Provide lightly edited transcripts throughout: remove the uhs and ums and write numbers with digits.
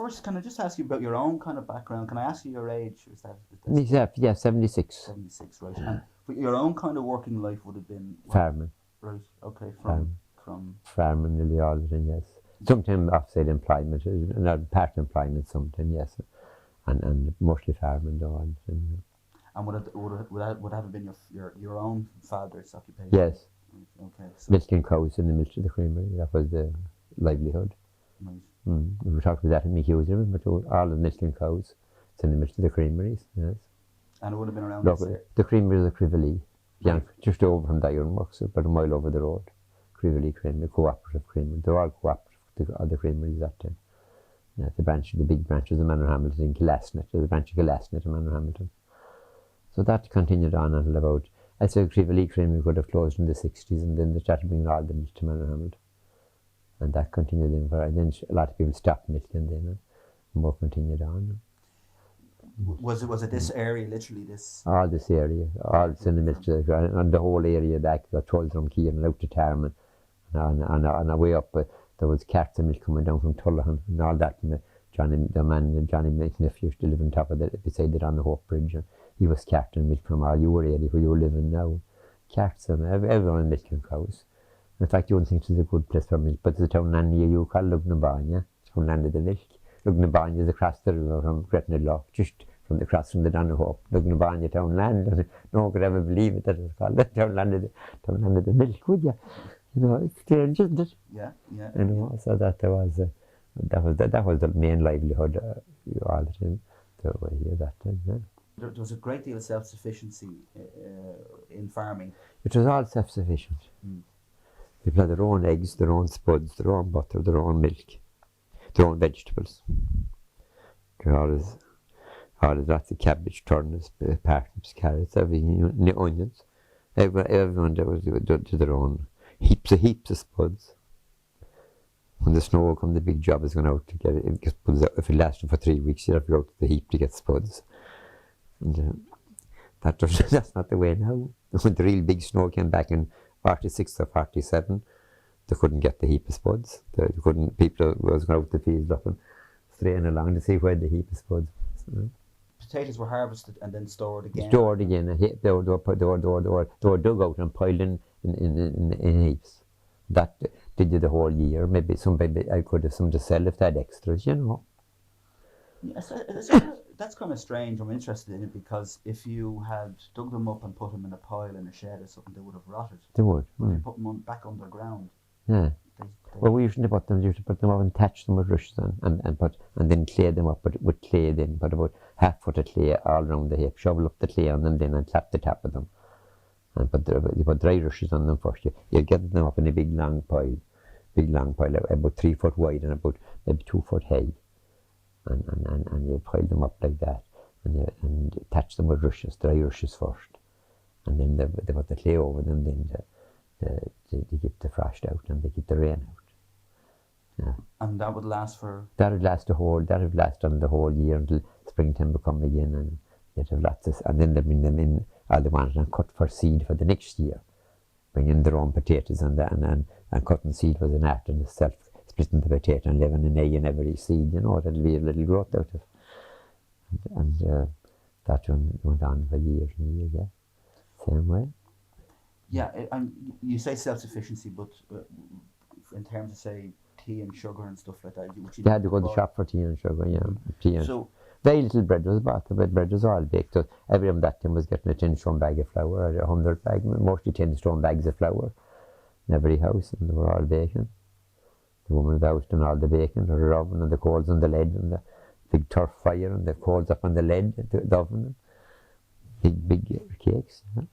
first, can I just ask you about your own kind of background? Can I ask you your age? Is that Yeah, 76. 76, right? And but your own kind of working life would have been what? Farming. Right. Okay. From Farming nearly all the time, yes. Sometimes offside employment, not part employment sometimes, yes. And mostly farming though all the time. And would that have been your own father's occupation? Yes. Okay. So Milking cows in the milk to the creamery, that was the livelihood. nice. We were talking about that in my Hughes, but all the milking cows, it's in the milk to the creameries, yes. And it would have been around The creamery is a Crivelli, just over from the ironworks, about a mile over the road. Crivelli Creamery, cooperative creamery. They're all cooperative, all the creameries that time. Yeah, the big branches of Manor Hamilton in Gillesnet, the branch of Gillesnet in Manor Hamilton. So that continued on until about, I'd say Crivelli Creamery would have closed in the 60s, and then they started bringing all the milk to Manor Hamilton. And that continued in for, and then a lot of people stopped milking then, and more continued on. Was it this area, literally this? All this area, all it's in the milk to the, and the whole area back, got told from Kieran out to Tarman, and away up, there was carts of milk coming down from Tullahan, and all that, and Johnny Mick's nephew used to live on top of it, beside it on the Hope Bridge, and he was carting milk from all your area where you're living now. Carts and everyone milking cows. In fact, you wouldn't think it's a good place for milk, but there's a town near you called Lugnabanya, it's from land of the milk. Lugnabanya is across the river from Gretna, just from the cross from the Donahope. Lugnabanya town land, and no one could ever believe it that it was called the town land of the milk, would you? You know, it's strange, isn't it? Yeah. You know, so that was the main livelihood all the time. The way here that time, yeah. There was a great deal of self-sufficiency in farming. It was all self-sufficient. People had their own eggs, their own spuds, their own butter, their own milk, their own vegetables. There was always lots of cabbage, turnips, parsnips, carrots, everything, onions. Everyone did their own. Heaps of spuds. When the snow would come, the big job is going out to get it. If it lasted for 3 weeks, you'd have to go to the heap to get spuds. And that's not the way now. When the real big snow came back in 46 or 47, they couldn't get the heap of spuds. People was going out the fields up and straying along to see where the heap of spuds was. Potatoes were harvested and then stored again. They were dug out and piled in heaps. That did you the whole year. Maybe I could have some to sell if they had extras, you know. Yes, that's kind of strange. I'm interested in it because if you had dug them up and put them in a pile in a shed or something, they would have rotted. They would. When you put them back underground. Yeah. Well, we used to put them up and thatch them with rushes and then clay them up with clay. Then put about half foot of clay all around the heap, shovel up the clay on them then and tap the top of them. And you put dry rushes on them first. You get them up in a big long pile, about 3 foot wide and about maybe 2 foot high. And you pile them up like that, and attach them with rushes, dry rushes first, and then they put the clay over them. Then they keep the frost out and they keep the rain out. Yeah. And that would last for. That would last on the whole year until springtime would come again, and you'd have lots of, and then they bring them in all they wanted and cut for seed for the next year. Bring in their own potatoes and cutting seed was an art in itself. Splitting the potato and leaving an egg in every seed, you know, that'll be a little growth out of. And that went on for years and years, yeah. Same way. Yeah, and you say self-sufficiency, but in terms of, say, tea and sugar and stuff like that, you had to go to the shop for tea and sugar, yeah. Very little bread was bought. The bread was all baked. So everyone that time was getting a 10-stone bag of flour or 100 bag, mostly 10-stone bags of flour in every house, and they were all baking. The woman of the house done all the baking, the oven and the coals on the lead and the big turf fire and the coals up on the lead, the oven, big cakes. Yeah.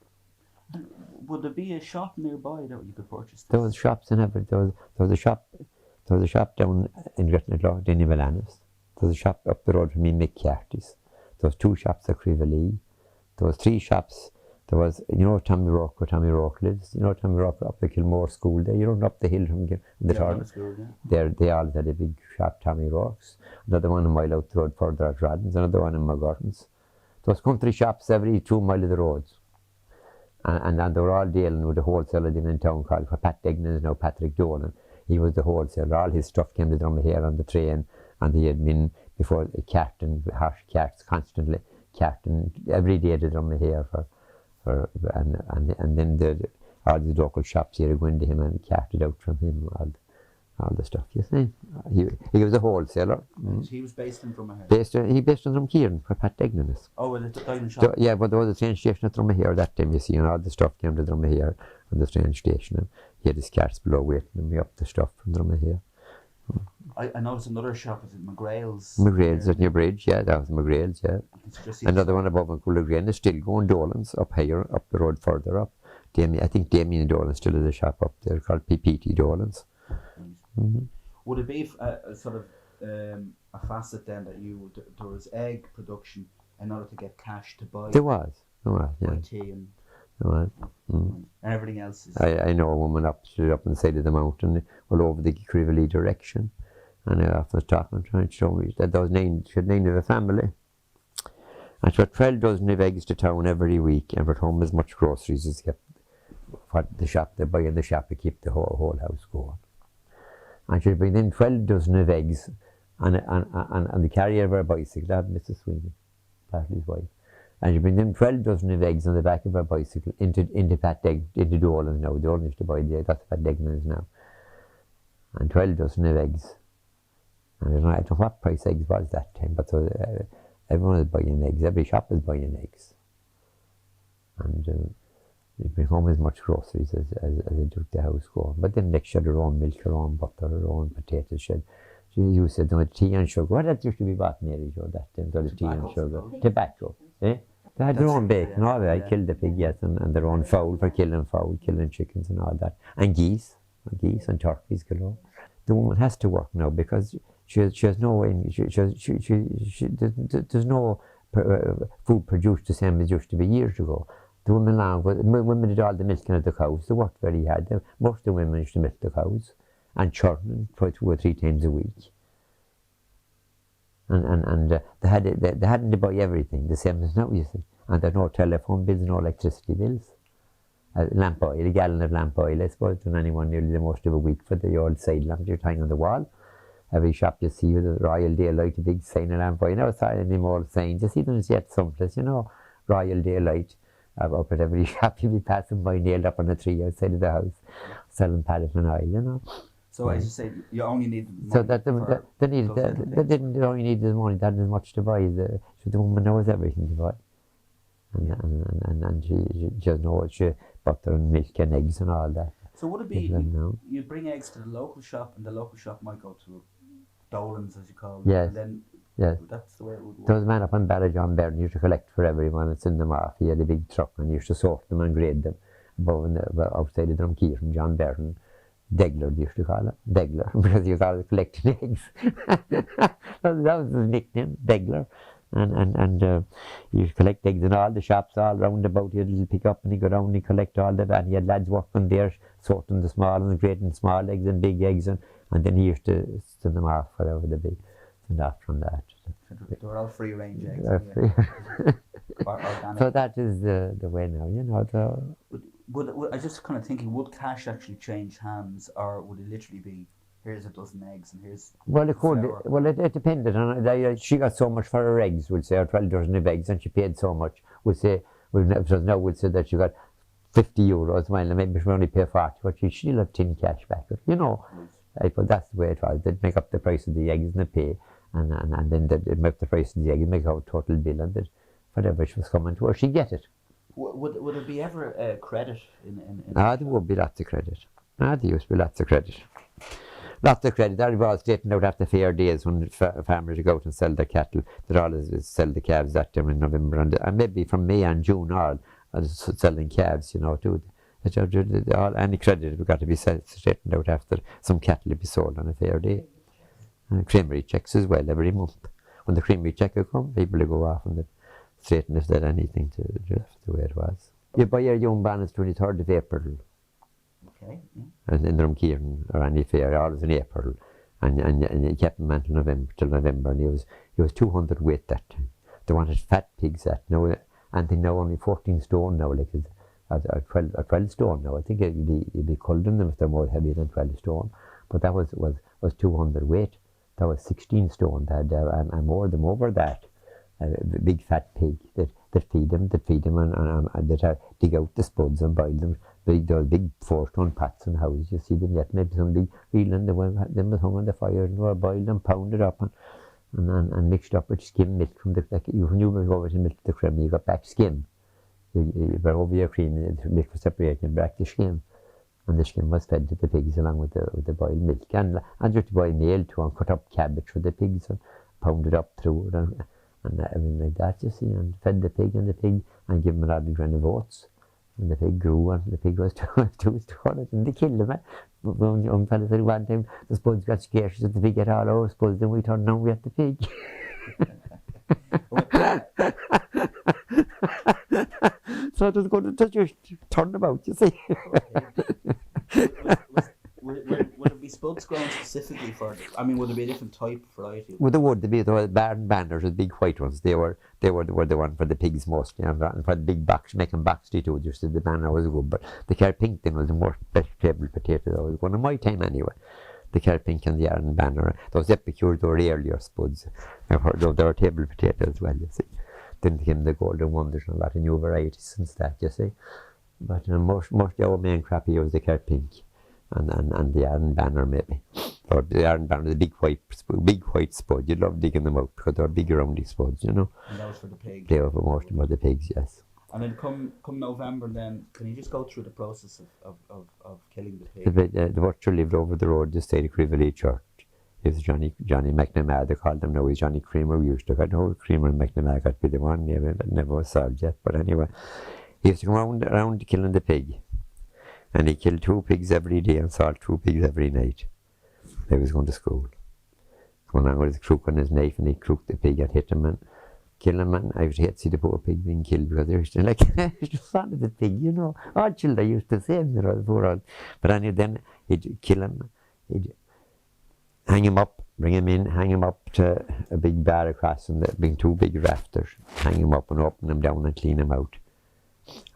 And would there be a shop nearby that you could purchase this? There was shops in every. There was a shop down in Gretna, Denny Valanis. There was a shop up the road from me, Mick Carty's. There was 2 shops at Crivelli. There was 3 shops. There was, Tommy Rourke, where Tommy Rourke lives. Tommy Rourke up the Kilmore School there. You run up the hill from the town. There, they all had a big shop, Tommy Rourke's. Another one a mile out the road further at Rodden's. Another one in McGurton's. There was country shops every 2 miles of the roads. And they were all dealing with a wholesaler in town called Pat Degnan is now Patrick Dolan. He was the wholesaler. All his stuff came to Drumahare on the train, And they had been before carting, harsh carts constantly, carting every day the drum of hair and then all these local shops here go into him and carted out from him all the stuff, you see. He was a wholesaler. He was based in Drumahare. He based in Drumkeeran, where Pat Degnan is. Oh, well, the diamond shop. Yeah, but there was a train station at Drumahare that time, you see, and all the stuff came to Drumahare on the train station, and he had his carts below waiting me up the stuff from Drumahare. I noticed another shop, is it McGrail's? McGrail's at New Bridge, yeah, that was McGrail's, yeah. Another one above in Coolagrean is still going, Dolan's, up higher, up the road further up. I think Damien Dolan still has a shop up there called PPT Dolan's. Mm-hmm. Would it be a sort of a facet then that there was egg production in order to get cash to buy? There was, yeah. Tea and and everything else is... I know a woman up on the side of the mountain, all over the Crively direction, and I often was talking to her and she told me that she had 9 of a family. And she had 12 dozen of eggs to town every week and brought home as much groceries as kept what the shop, they buy in the shop to keep the whole house going. And she'd bring in 12 dozen of eggs and the carrier of her bicycle, that Mrs. Sweeney, Patley's wife. And she'd bring in 12 dozen of eggs on the back of her bicycle into Dolan now. Dolan used to buy the eggs, that's what Degnan is now. And 12 dozen of eggs. And I don't know what price eggs was that time, but everyone was buying eggs, every shop was buying eggs. And they bring home as much groceries as they took the house going. But then next she had her own milk, her own butter, her own potatoes. She used to do tea and sugar. What that used to be bought, Mary Jo, that time, so the tea and sugar. Tobacco, eh? They had their own bacon, all that. I killed the pig, yes, and their own fowl for killing chickens and all that. And geese and turkeys galore. The woman has to work now because she has no way, there's no food produced the same as used to be years ago. The women did all the milking of the cows. They worked very hard. Most of the women used to milk the cows and churning 2 or 3 times a week. And they hadn't to buy everything the same as now, you see. And there are no telephone bills, no electricity bills. Lamp oil, a gallon of lamp oil, I suppose, to anyone nearly the most of a week for the old side lamp you're tying on the wall. Every shop you see with the Royal Daylight, a big sign of lamp oil. Now it's any more signs. You see them yet someplace, you know, Royal Daylight. Up at every shop you'll be passing by, nailed up on a tree outside of the house, selling paraffin oil, you know. So as you say, you only need money. So that they only need the money. They hadn't much to buy. So the woman knows everything to buy, and she just knows butter and milk and eggs and all that. So would it be you bring eggs to the local shop, and the local shop might go to Dolan's, as you call it. Yes. And then yes. That's the way it would work. There was a man up on Ballard, John Byrne, used to collect for everyone and send them off. He had a big truck and used to sort them and grade them outside of Drumkeeran, John Byrne. Degler, they used to call it. Degler, because he was always collecting eggs. that was his nickname, Degler. And he used to collect eggs in all the shops all round about. He had a little pick up and he'd go down and he'd collect all the, and he had lads working there, sorting the small and grading small eggs and big eggs, and then he used to send them off wherever they be. And off from that. They were all free range eggs. So that is the way now, you know. Would I just kind of thinking, would cash actually change hands, or would it literally be, here's a dozen eggs and here's... Well, it could. Well, it depended on, she got so much for her eggs, we'll say, or 12 dozen of eggs, and she paid so much. We'll say, now we'll say that she got €50, well, maybe she only pay 40, but she'll have 10 cash back, you know. But that's the way it was. They'd make up the price of the eggs and the pay, and then they'd make up the price of the egg and make out a total bill, and that whatever she was coming to her, she'd get it. Would there be ever credit in there would be lots of credit. There used to be lots of credit. Lots of credit. That was straightened out after fair days when farmers would go out and sell their cattle. They'd always sell the calves that time in November, and maybe from May and June all selling calves, you know, too. Any credit would got to be straightened out after some cattle would be sold on a fair day. And creamery checks as well every month. When the creamery check would come, people would go off and straighten if they had anything to do, the way it was. You buy your young banners 23rd of April. Okay. Yeah. And in Drumkeeran or any fair, always in April. And you kept him until November, and he was 200 weight that time. They wanted fat pigs that now, and they now only 14 stone now, like or 12 stone now. I think you'd be culled in them if they're more heavy than 12 stone. But that was 200 weight. That was 16 stone. And more them over that. A big fat pig that feed them, and that dig out the spuds and boil them. Those big 4-stone pots in the house. You see them yet. Maybe some big wheel and them was hung on the fire and were boiled and pounded up and mixed up with skim milk from when you were over to milk the cream, you got back skim. You were over your cream, the milk was separated and back the skim. And the skim was fed to the pigs along with the boiled milk. And just boiled meal too, and cut up cabbage for the pigs and pounded up through it and everything like that, you see, and fed the pig and give him a lot of grain of oats. And the pig grew, and the pig was too stone, and they killed him. One young fella said one time, the spuds got scared, so the pig get all our spuds, then we turned on, we had the pig. So it was going to just turn about, you see. Would it be spuds grown specifically for? I mean, would there be a different type variety? Well, there would be the barn banners, the big white ones. They were the one for the pigs mostly, and for the big box making box too. Just the banner was good, but the Carpink thing was the more vegetable potato. That was one of my time anyway. The Carpink and the Iron banner. Those epicures were earlier spuds. I've heard they were table potato as well. You see, then came the golden wonders and a lot of new varieties since that. You see, but most the old main crappy was the Carpink. And the Iron banner maybe, or the Iron banner, the big white spud. You love digging them out because they're big roundy spuds, you know. And that was for the pig. They were for most of the pigs, yes. And then come November, then can you just go through the process of killing the pig? The butcher lived over the road just stayed at Crivelly Church. He was Johnny McNamara. They called him now. He's Johnny Creamer. We used to call him Creamer and McNamara. Got to be the one. Never was solved yet. But anyway, he used to come around killing the pig. And he killed 2 pigs every day and salt 2 pigs every night. He was going to school. Going on with his crook and his knife, and he crooked the pig and hit him and killed him. And I would hate to see the poor pig being killed because they used to like, fond of the pig, you know. All children used to say, you know, the poor old. But anyway, then he'd kill him, he'd hang him up, bring him in, hang him up to a big bar across him, bring 2 big rafters, hang him up and open him down and clean him out.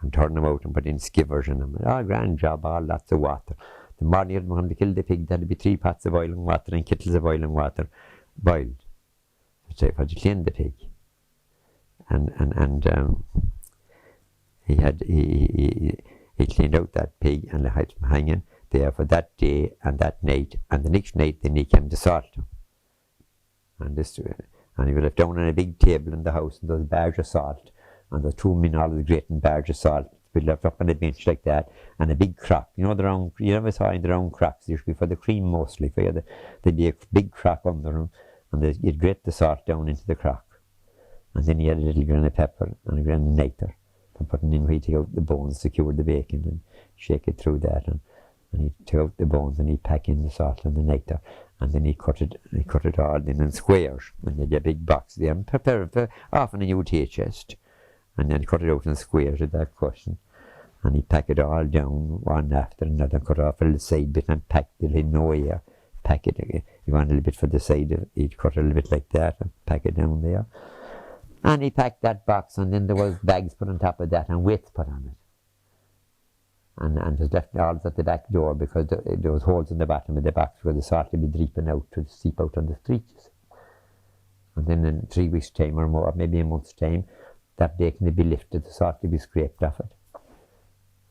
And turn them out and put in skivers in them. Grand job, all lots of water. The morning you'd come to kill the pig, there'd be 3 pots of boiling water and kettles of boiling water boiled. So for to clean the pig. And he cleaned out that pig and had him hanging there for that day and that night. And the next night then he came to salt him. And he was left down on a big table in the house and those bags of salt. And the 2 men all the great and barge of salt we left up on a bench like that, and a big crock. You know the round, you never saw in the round crocks. They used to be for the cream mostly. There'd be a big crock under them, and you'd grate the salt down into the crock. And then he had a little grain of pepper and a grain of niter for putting in where he'd take out the bones, secure the bacon, and shake it through that. And he'd take out the bones and he'd pack in the salt and the niter. And then he cut it all in squares. And he had a big box there, and prepare it for often a UTA chest. And then he cut it out in squares with that cushion. And he packed it all down one after another, cut off a little side bit and packed it in no air. Pack it, you want a little bit for the side, he'd cut a little bit like that and pack it down there. And he packed that box, and then there was bags put on top of that and weights put on it. And just left all at the back door because there was holes in the bottom of the box where the salt would be dripping out to seep out on the streets. And then in 3 weeks' time or more, maybe a month's time, that bacon would be lifted, the salt would be scraped off it.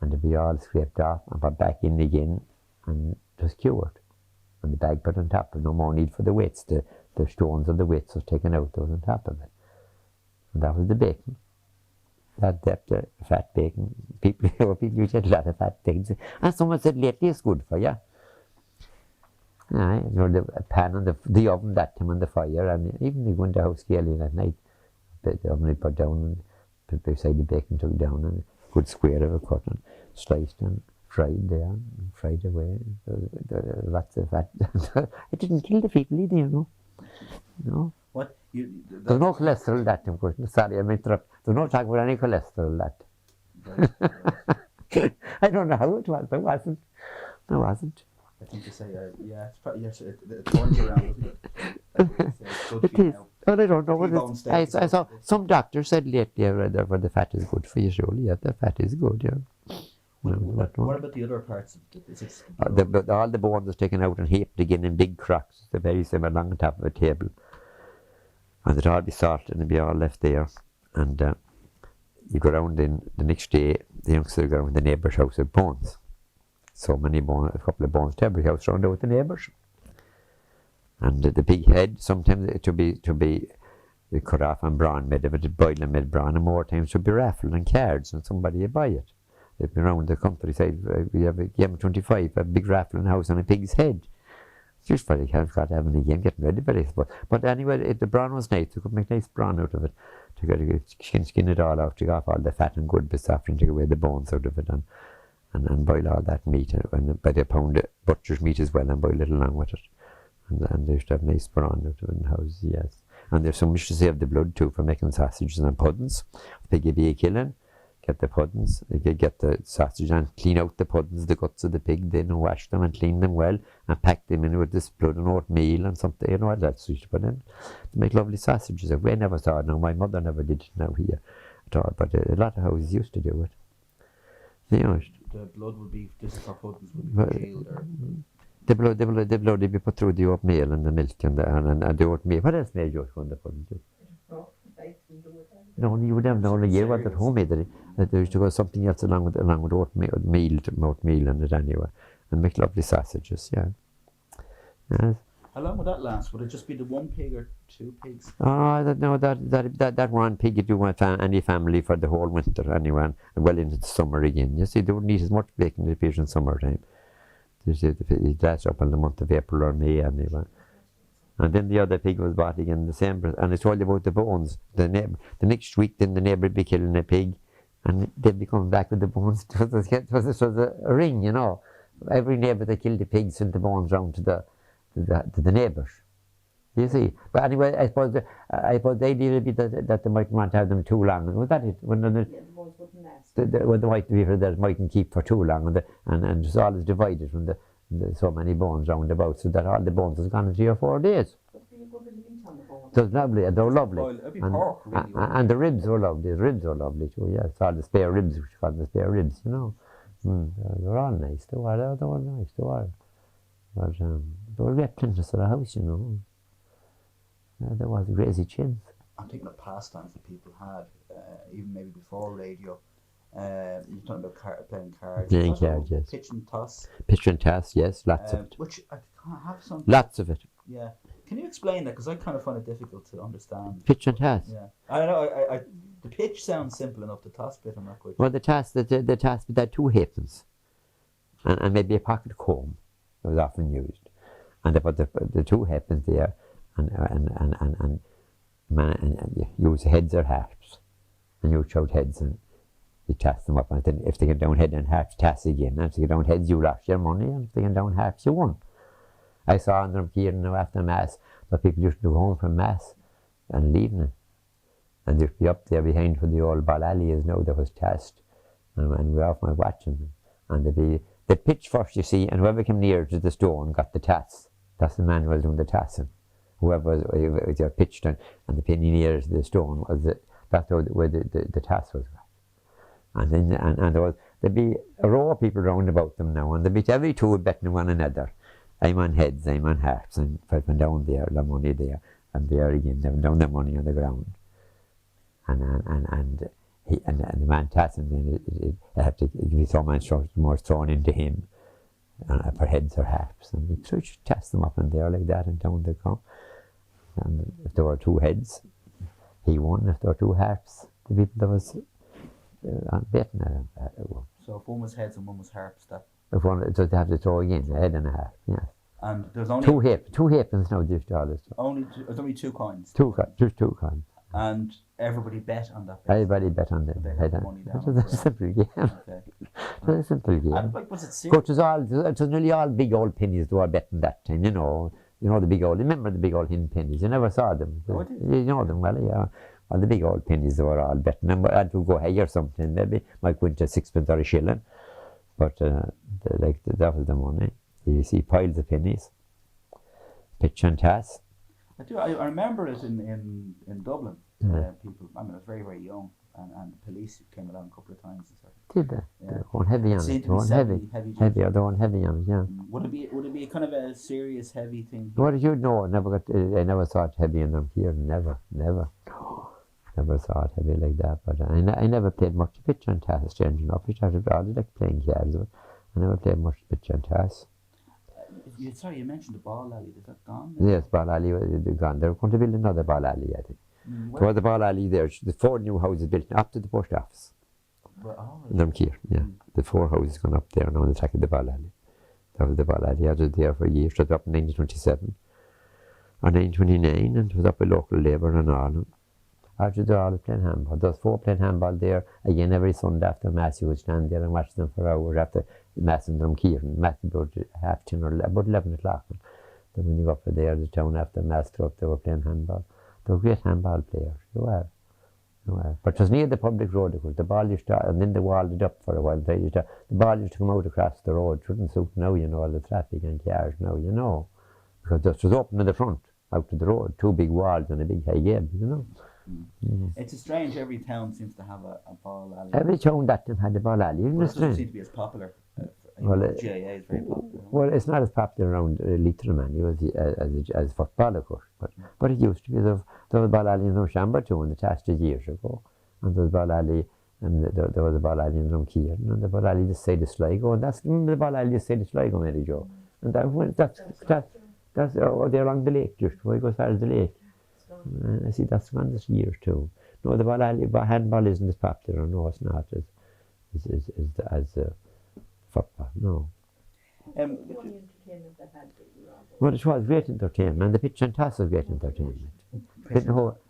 And it'd be all scraped off and put back in again and just cured. And the bag put on top, no more need for the weights. The stones of the weights was taken out, those on top of it. And that was the bacon. That fat bacon. People used to eat a lot of fat things. And someone said lately it's good for you. You know, the pan and the oven that time on the fire, and even you go in the house early at night, the oven would put down and beside the bacon took down and a good square of a cut and sliced and fried there and fried away. Lots of fat. It didn't kill the people either, you know. No. What? There's no cholesterol that, of course. Sorry, I'm interrupting. There's no talk about any cholesterol that. Right. I don't know how it was, but it wasn't. It wasn't. I think you say, yeah, it's probably, yes, it turns around, doesn't it? It's good it is. Well, I don't know what it is. I saw some doctor said lately, I read that the fat is good for you, surely. Yeah, the fat is good, yeah. What about the other parts of it? Is it All the bones are taken out and heaped again in big crocks. They're very similar along the top of a table. And they'd all be sorted and they'd be all left there. And you go round in the next day, the youngsters go around the neighbour's house with bones. So many bones, a couple of bones to every house round there with the neighbours. And the big head, sometimes it would be cut off and brawn made of it, boiled and made brawn, and more times it would be raffled and cards, and somebody would buy it. They'd be around the countryside, we have a game of 25, a big raffling house on a pig's head. Just for the kids got having a game, getting ready for this. But anyway, the brawn was nice. You could make nice brawn out of it. To skin it all out, take off all the fat and good bits off and take away the bones out of it and boil all that meat. And by the pound butcher's meat as well and boil it along with it. And they used to have nice brawn out of it in the house, yes. And there's so much to save the blood too for making sausages and puddings. They give you a killing. Get the puddings, get the sausage and clean out the puddings, the guts of the pig, then wash them and clean them well and pack them in with this blood and oatmeal and something, you know what else you should put in to make lovely sausages. We never saw it now, my mother never did it now here at all, but a lot of houses used to do it. You know, the blood would be, this is for puddings, would be congealed or... The blood would be put through the oatmeal and the milk and the oatmeal. What else made you from the pudding too? No, you would have known a year what at home made it. There used to go something else along with oatmeal and it anyway, and make lovely sausages. Yeah. Yes. How long would that last? Would it just be the one pig or two pigs? That one pig you do want any family for the whole winter anyway, and well into the summer again. You see, they wouldn't eat as much bacon as it appears in summertime. It lasts up in the month of April or May anyway. And then the other pig was bought again in December. And I told you about the bones. The next week, then the neighbour would be killing a pig, and they'd be coming back with the bones. It was a ring, you know. Every neighbour that killed the pig sent the bones round to the neighbours. You see. But anyway, I suppose the idea would be that they mightn't want to have them too long. And was that it? When the bones wouldn't last. When the white people that mightn't keep for too long, and it's all is divided from the so many bones round about, so that all the bones was gone in 3 or 4 days. So it's lovely, and they're lovely. And the ribs were lovely. The ribs were lovely too, yes. All the spare ribs, which called the spare ribs, you know. They're all nice. They were nice. They were. But they were great plenty of the house, you know. There was crazy chins. I'm thinking of pastimes that people had, even maybe before radio. You're talking about playing cards. Playing cards, yes. Pitch and toss. Pitch and toss, yes, lots of it. Which I can't have some. Lots of it. Yeah. Can you explain that? Because I kind of find it difficult to understand. Pitch and toss. Yeah. I don't know. The pitch sounds simple enough. The toss bit, I'm not quite. Well, the toss bit, there are 2 halfpence, and maybe a pocket comb that was often used, and they put the 2 halfpence there, and you use heads or halves, and you shout heads and. You toss them up, and then if they get down head and halves, toss again. And if they get down heads, you lost your money, and if they get down halves, you won. I saw in them here now after Mass that people used to go home from Mass and leaving it. And they'd be up there behind where the old ball alley is now that was tossed. And we're off my watching them. And they'd pitch first, you see, and whoever came near to the stone got the toss. That's the man who was doing the tossing. Whoever was pitched and the penny near to the stone, that's where the toss was. And there'd be a row of people round about them now, and every 2 would betting one another. I'm on heads, I'm on halves, and from down there, the money there, and there again, down the money on the ground. And the man tossing, then it had to be so much more thrown into him for heads or halves. And so you should toss them up in there like that, and down they come. And if there were 2 heads, he won. If there were 2 halves, the people that was betting at him. So if one was heads and one was harps, that. If one, so they have to throw again, a head and a half, yes. And there's only 2 halfpence now, just all this. There's only 2 coins. Just 2 coins. And everybody bet on that. Everybody bet on the head. It was a simple game. Okay. It was a simple game. And was it serious? But it was nearly all big old pennies they were betting that time, you know. You know the big old, remember the big old hin pennies? You never saw them. Oh, I did. You know them well, yeah. Well, the big old pennies they were all betting. And had to go high or something, maybe. Might go into 6pence or a shilling. But that was the money. You see piles of pennies. Pitch and toss. I do. I remember it in Dublin. People. I mean, I was very, very young. and the police came along a couple of times and stuff. Did they? Yeah. They're going heavy on it. Seemed to be Going heavy. They're going heavy on it, yeah. Would it be kind of a serious heavy thing? What did you know? I never saw it heavy in them here. Never. Never saw it heavy like that. But I never played much pitch and toss, strangely enough. I started like playing cards, but I never played much pitch and toss. Sorry, you mentioned the ball alley. Is that gone? Yes, ball alley was gone. They're going to build another ball alley, I think. There was a ball alley there. The 4 new houses built up to the post office. In Drumkeer, yeah. The 4 houses gone up there now on the track of the ball alley. That was the ball alley. I was there for years. It was up in 1927 or 1929, and it was up with local labour and all. After they're all playing handball. Those 4 playing handball there again every Sunday after Mass. You would stand there and watch them for hours after Mass in Drumkeer. Mass about 10:30 or about 11 o'clock. Then when you go up there, the town after Mass club, they were playing handball. They were great handball players. You were. But it was near the public road, of course. The ball used to, and then they walled it up for a while. The ball used to come out across the road. It shouldn't suit now, all the traffic and cars now, because it was open in the front, out to the road, 2 big walls and a big high gable, It's strange, every town seems to have a ball alley. Every town that time had a ball alley, isn't it? It doesn't seem to be as popular. GIA is very popular. Well, it's not as popular around Leitrim as football, of course. But it used to be. There was ball alley in Drumshanbo too, in the past years ago. And there was ball alley, and there was a ball alley in Drumkeer, and the ball alley this side of Sligo, and that's the ball alley this side of Sligo, Mary Jo. And that's they're along the lake, just before you go as far as the lake. I see that's gone this year too. No, the ball alley, handball isn't as popular. No, it's not as football. No. Well, it was great entertainment. The pitch and toss was great entertainment.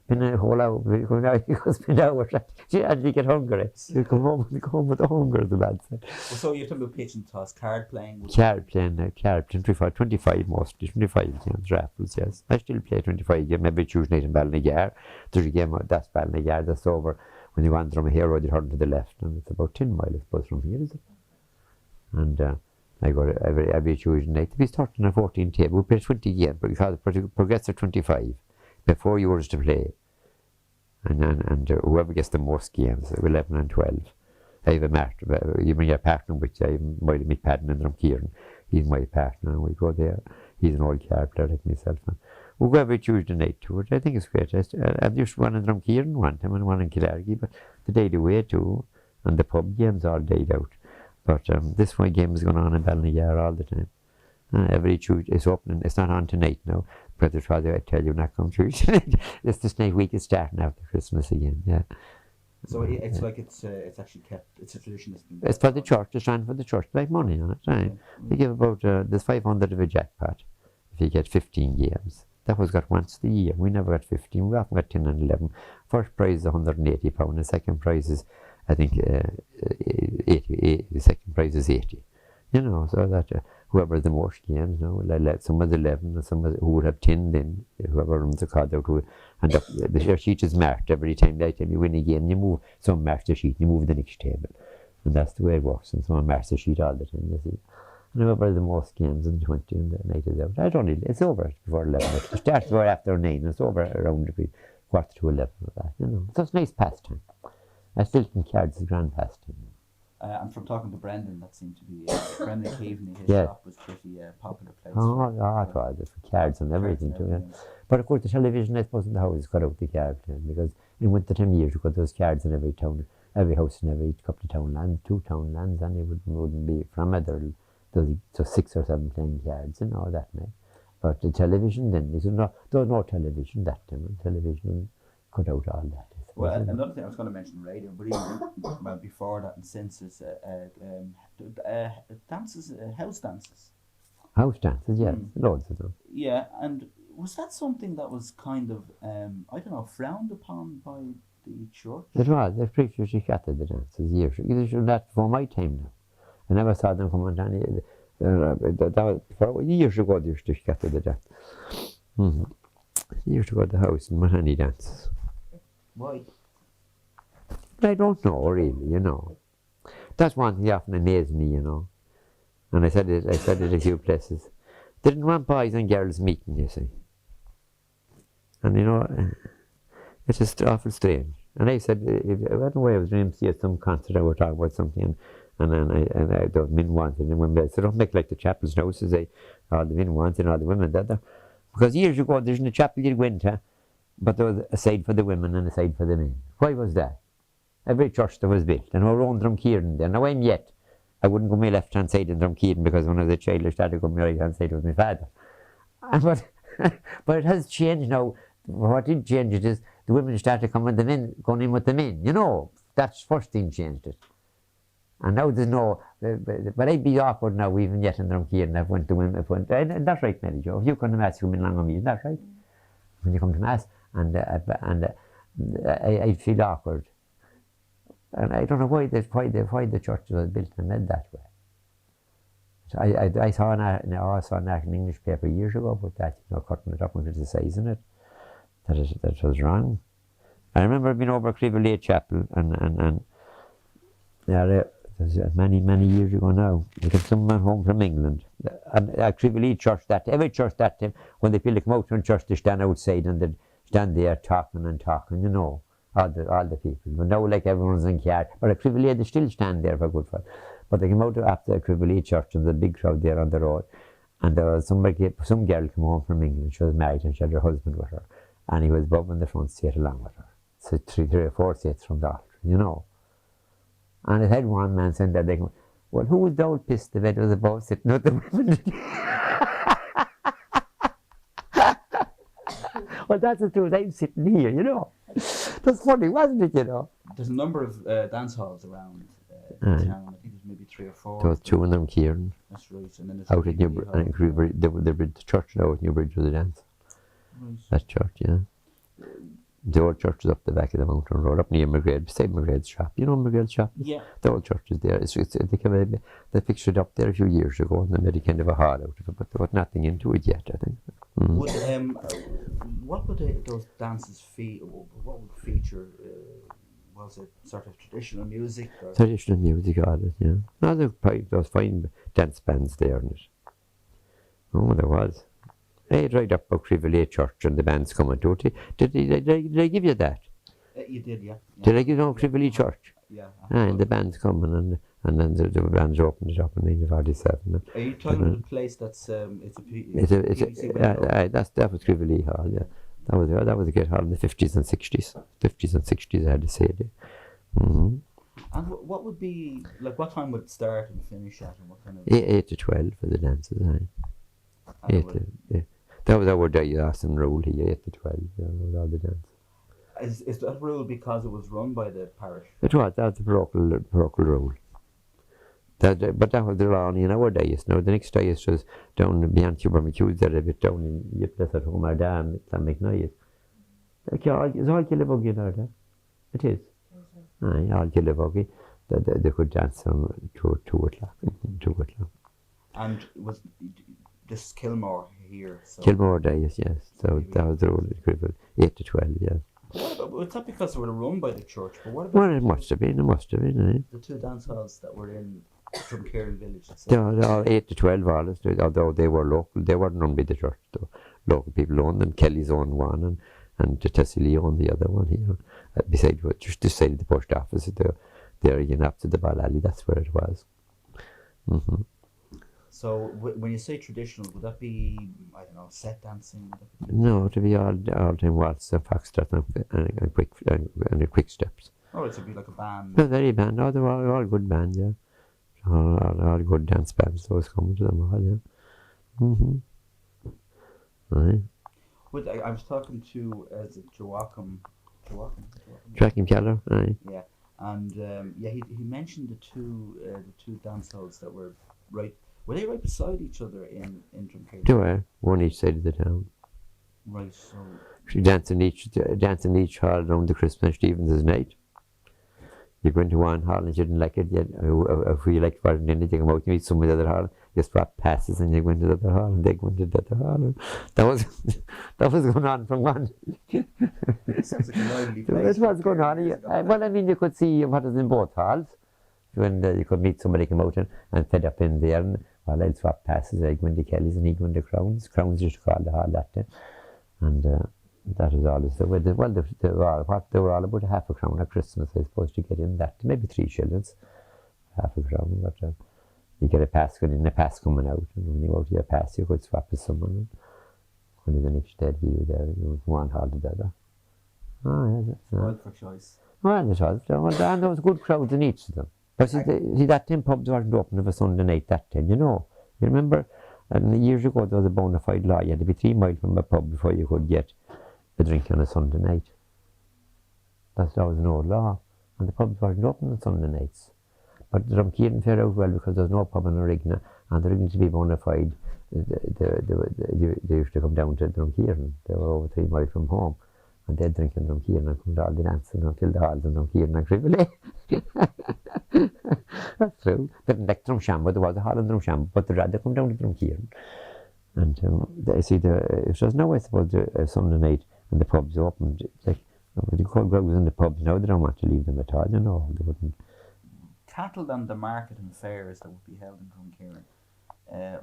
Been a whole hour, because been hours. She actually get hungry. You come home with the hunger, the lad said. Well, so you're talking about pitch and toss, card playing? Card playing, 25 mostly, 25 games, raffles, yes. I still play 25 games, maybe Tuesday night in Ballinagar. There's a game that's Ballinagar, that's over. When you wander from here, road, you turn to the left, and it's about 10 miles, I suppose, from here, is it? And I go every Tuesday night. If it's 13 or 14 table, we play 20 games, because progress are 25. Before you were to play. And whoever gets the most games, 11 and 12. I have a master, you bring your partner, which I might meet Padden and Drumkeer. He's my partner, and we go there. He's an old card player like myself. And we'll go every Tuesday night to it. I think it's great. I've just one in Drumkeer one time and one in Gallagher, but the day away too. And the pub games all died out. But this one game is going on in Ballinagar all the time. Every Tuesday, it's opening. It's not on tonight now. Brother Father, I tell you, not come Tuesday night. It's this night week is starting after Christmas again. Yeah. So it's like it's actually kept. It's a tradition that's been. It's for the church. It's run for the church. They make money on it. Right? They give about there's 500 of a jackpot if you get 15 games. That was got once a year. We never got 15. We often got 10 and 11. First prize is £180. The second prize is, I think, 80. The second prize is 80. So that whoever the most games, some was 11, and some who would have 10 then, whoever runs the card out, and the sheet is marked every time. That time you win a game, you move, someone marks the sheet, you move the next table. And that's the way it works, and someone marks the sheet all the time, you see. And whoever the most games in 20 and the night is out. It's over before 11. It starts right after 9, it's over around quarter to 11 or that, So it's a nice pastime. I still think cards is a grand pastime. And from talking to Brendan, that seemed to be Brendan Keaveney, his shop was pretty popular place. It was for cards and everything too. Yeah. But of course, the television, I suppose, in the house cut out the card because in winter time years, you got those cards in every town, every house in every couple of townlands, 2 townlands, and it wouldn't be from other, so 6 or 7 playing cards, that night. But the television then, there was no television that time, television cut out all that. Well, another thing I was going to mention radio, but even before that and since is dances, house dances. House dances, yes, loads of them. Yeah, and was that something that was kind of, frowned upon by the church? It was. The preachers scattered the dances years ago. That's before my time now. I never saw them come on down. That was for years ago. They used to scatter the dance. Years ago, the house and Mahoney dances. Why? I don't know really. That's one thing that often amazed me. And I said it a few places. They didn't want boys and girls meeting, you see. And it's just awful strange. And I said, I went away, I was dreaming to see at some concert, I were talking about something, and then the men wanted, and women, I said, don't make like the chapels now, says I, all the men wanted, and all the women did that. Because years ago, there's in the chapel you'd go into, but there was a side for the women and a side for the men. Why was that? Every church that was built, and we're on Drumkeeran there. Now I'm yet, I wouldn't go my left-hand side in Drumkeeran because when I was a child, I started going my right-hand side with my father. But, but it has changed now. What did change it is the women started coming, the men going in with the men. You know, that's the first thing changed it. And now there's no, but I'd be awkward now even yet in Drumkeeran. I've went to women, and that's right, Mary Jo. If you come to Mass, you come in along with me, isn't that right? When you come to Mass, and I feel awkward. And I don't know why the church was built and made that way. So I saw an English paper years ago about that, you know, cutting it up and criticising it, that was wrong. I remember being over at Crivelay Chapel and yeah, many years ago now. We got someone home from England. And Crivelay Church every church that time, when they feel they come out from church, they stand outside and they stand there talking, you know, all the people. But now like everyone's in car. But at Crivelay they still stand there for good for it. But they came out after Crivelay Church and the big crowd there on the road. And there was some girl came home from England. She was married and she had her husband with her. And he was above in the front seat along with her. So three or four seats from the altar, you know. And it had one man saying that, they go, well, who was the old piss the bed was above sitting with the women? Well, that's the truth. I'm sitting here, you know. That's funny, wasn't it, you know? There's a number of dance halls around town. I think there's maybe 3 or 4. There was 2 in them, Kieran. That's right. And then there's out at Newbridge, the church now at Newbridge was a dance. Right. That church, yeah. The old church is up the back of the mountain road, up near McGrath, beside McGrath's shop. You know McGrath's shop? Yeah. The old church is there. They fixed it up there a few years ago and they made a kind of a hall out of it, but there was nothing into it yet, I think. What would those dances what would feature? Was it sort of traditional music? Or? Traditional music, all it, yeah. No, there was fine dance bands there in it. Oh, there was. I right up at Crivelay Church and the bands coming to it. Did I give you that? You did, yeah. Did I give you Crivelay Church? Yeah. And the band's coming and then the bands opened it up in 1947. Are you talking about a place that's that was Crivelay Hall, yeah. That was a great hall in the 50s and 60s. 50s and 60s, I had to say it. Mm-hmm. And what would be, like, what time would it start and finish at, and what kind of? 8 to 12 for the dances, That was our day, awesome rule here, 8 to 12, with all the dance. Is that rule because it was run by the parish? It was, that was the parochial rule. But that was the law in our days. Now, the next day is just down beyond Tuber McHugh, there a bit down in your place at home, our dam, Clan McNight. It's all Gallagher, you know that? It is. Aye, all Gallagher. They could dance on 2 o'clock. 2 o'clock. And was this is Kilmore here? So Kilmore days, yes. So that was the rule, 8 to 12, yes. What about, was that because they were run by the church? But what about well, it must have been, the 2 dance halls that were in Drumkeeran village? They were 8 to 12 hours, although they were local, they weren't run by the church. Though. Local people owned them. Kelly's owned one, and Tessie owned the other one here. Beside, just beside the post office, there again after the Ball Alley, that's where it was. Mm-hmm. So when you say traditional, would that be, I don't know, set dancing? No, to be all time waltz and foxtrot and quick steps. Oh, it would be like a band. No, very band. No, they were all good bands, yeah. All good dance bands. Those coming to them all, yeah. Mm-hmm. Right. I was talking to Joachim Keller, aye. Yeah, and he mentioned the two dance halls that were right. Were they right beside each other in Drumkeeran? They were, one each side of the town. Right, so... She danced in each hall around the Christmas Stevens' night. You go into one hall and you didn't like it yet. If you liked what it did, you come out and meet some of the other hall. You swap passes and you go into the other hall and they go into the other hall. That was going on from one. Sounds like a lively place. It was going on. Well, I mean, you could see what is in both halls. When you could meet somebody come out and fed up in there, and well, I'd swap passes. I'd go into Kelly's and he'd go into Crowns. Crowns used to call the hall that day. And That is always the way. What they were all about half a crown at Christmas. I suppose to get in that, maybe 3 shillings, half a crown. But you get a pass going in, a pass coming out, and when you go to your pass, you could swap with someone. When the next day you there, you go on holiday. Oh, yeah, Spoiled for choice. well, it was. And there was good crowds in each of them. But see that time pubs weren't open of a Sunday night that time, you know. You remember, and years ago there was a bona fide law. You had to be 3 miles from a pub before you could get a drink on a Sunday night. That was an old law. And the pubs weren't open on Sunday nights. But the Drumkeeran fared out well because there was no pub in Rigna, and the Rigna to be bona fide, they used to come down to Drumkeeran. They were over 3 miles from home. And they'd drink in Drumkeeran and come to all the dancing until the halls in Drumkeeran and Crivelay. That's true. They didn't like Drumshanbo, there was a hall in Drumshanbo, but they'd rather come down to Drumkeeran. And if there's no, I suppose, Sunday night and the pubs opened, like, the cold grows in the pubs now, they don't want to leave them at all, you know. They wouldn't. Cattle on the market and fairs that would be held in Drumkeeran.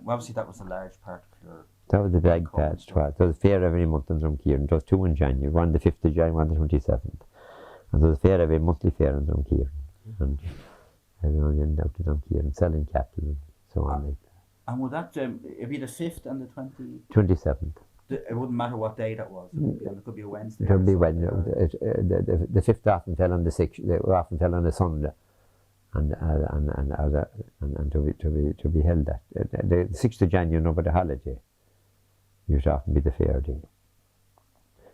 Well, obviously, that was a large part of your. That was the big part. There was a fair every month in Drumkeeran. There was 2 in January, one the 5th of January, one the 27th. And there was a fair every monthly fair in Drumkeeran. And everyone ended out to Drumkeeran selling cattle and so on like that. And would that it'd be the 5th and the 27th. It wouldn't matter what day that was. It could be a Wednesday. It could be Wednesday. The 5th often fell on the 6th. They often fell on a Sunday. And to be held that the 6th of January, no, but a holiday, used to often be the fair day.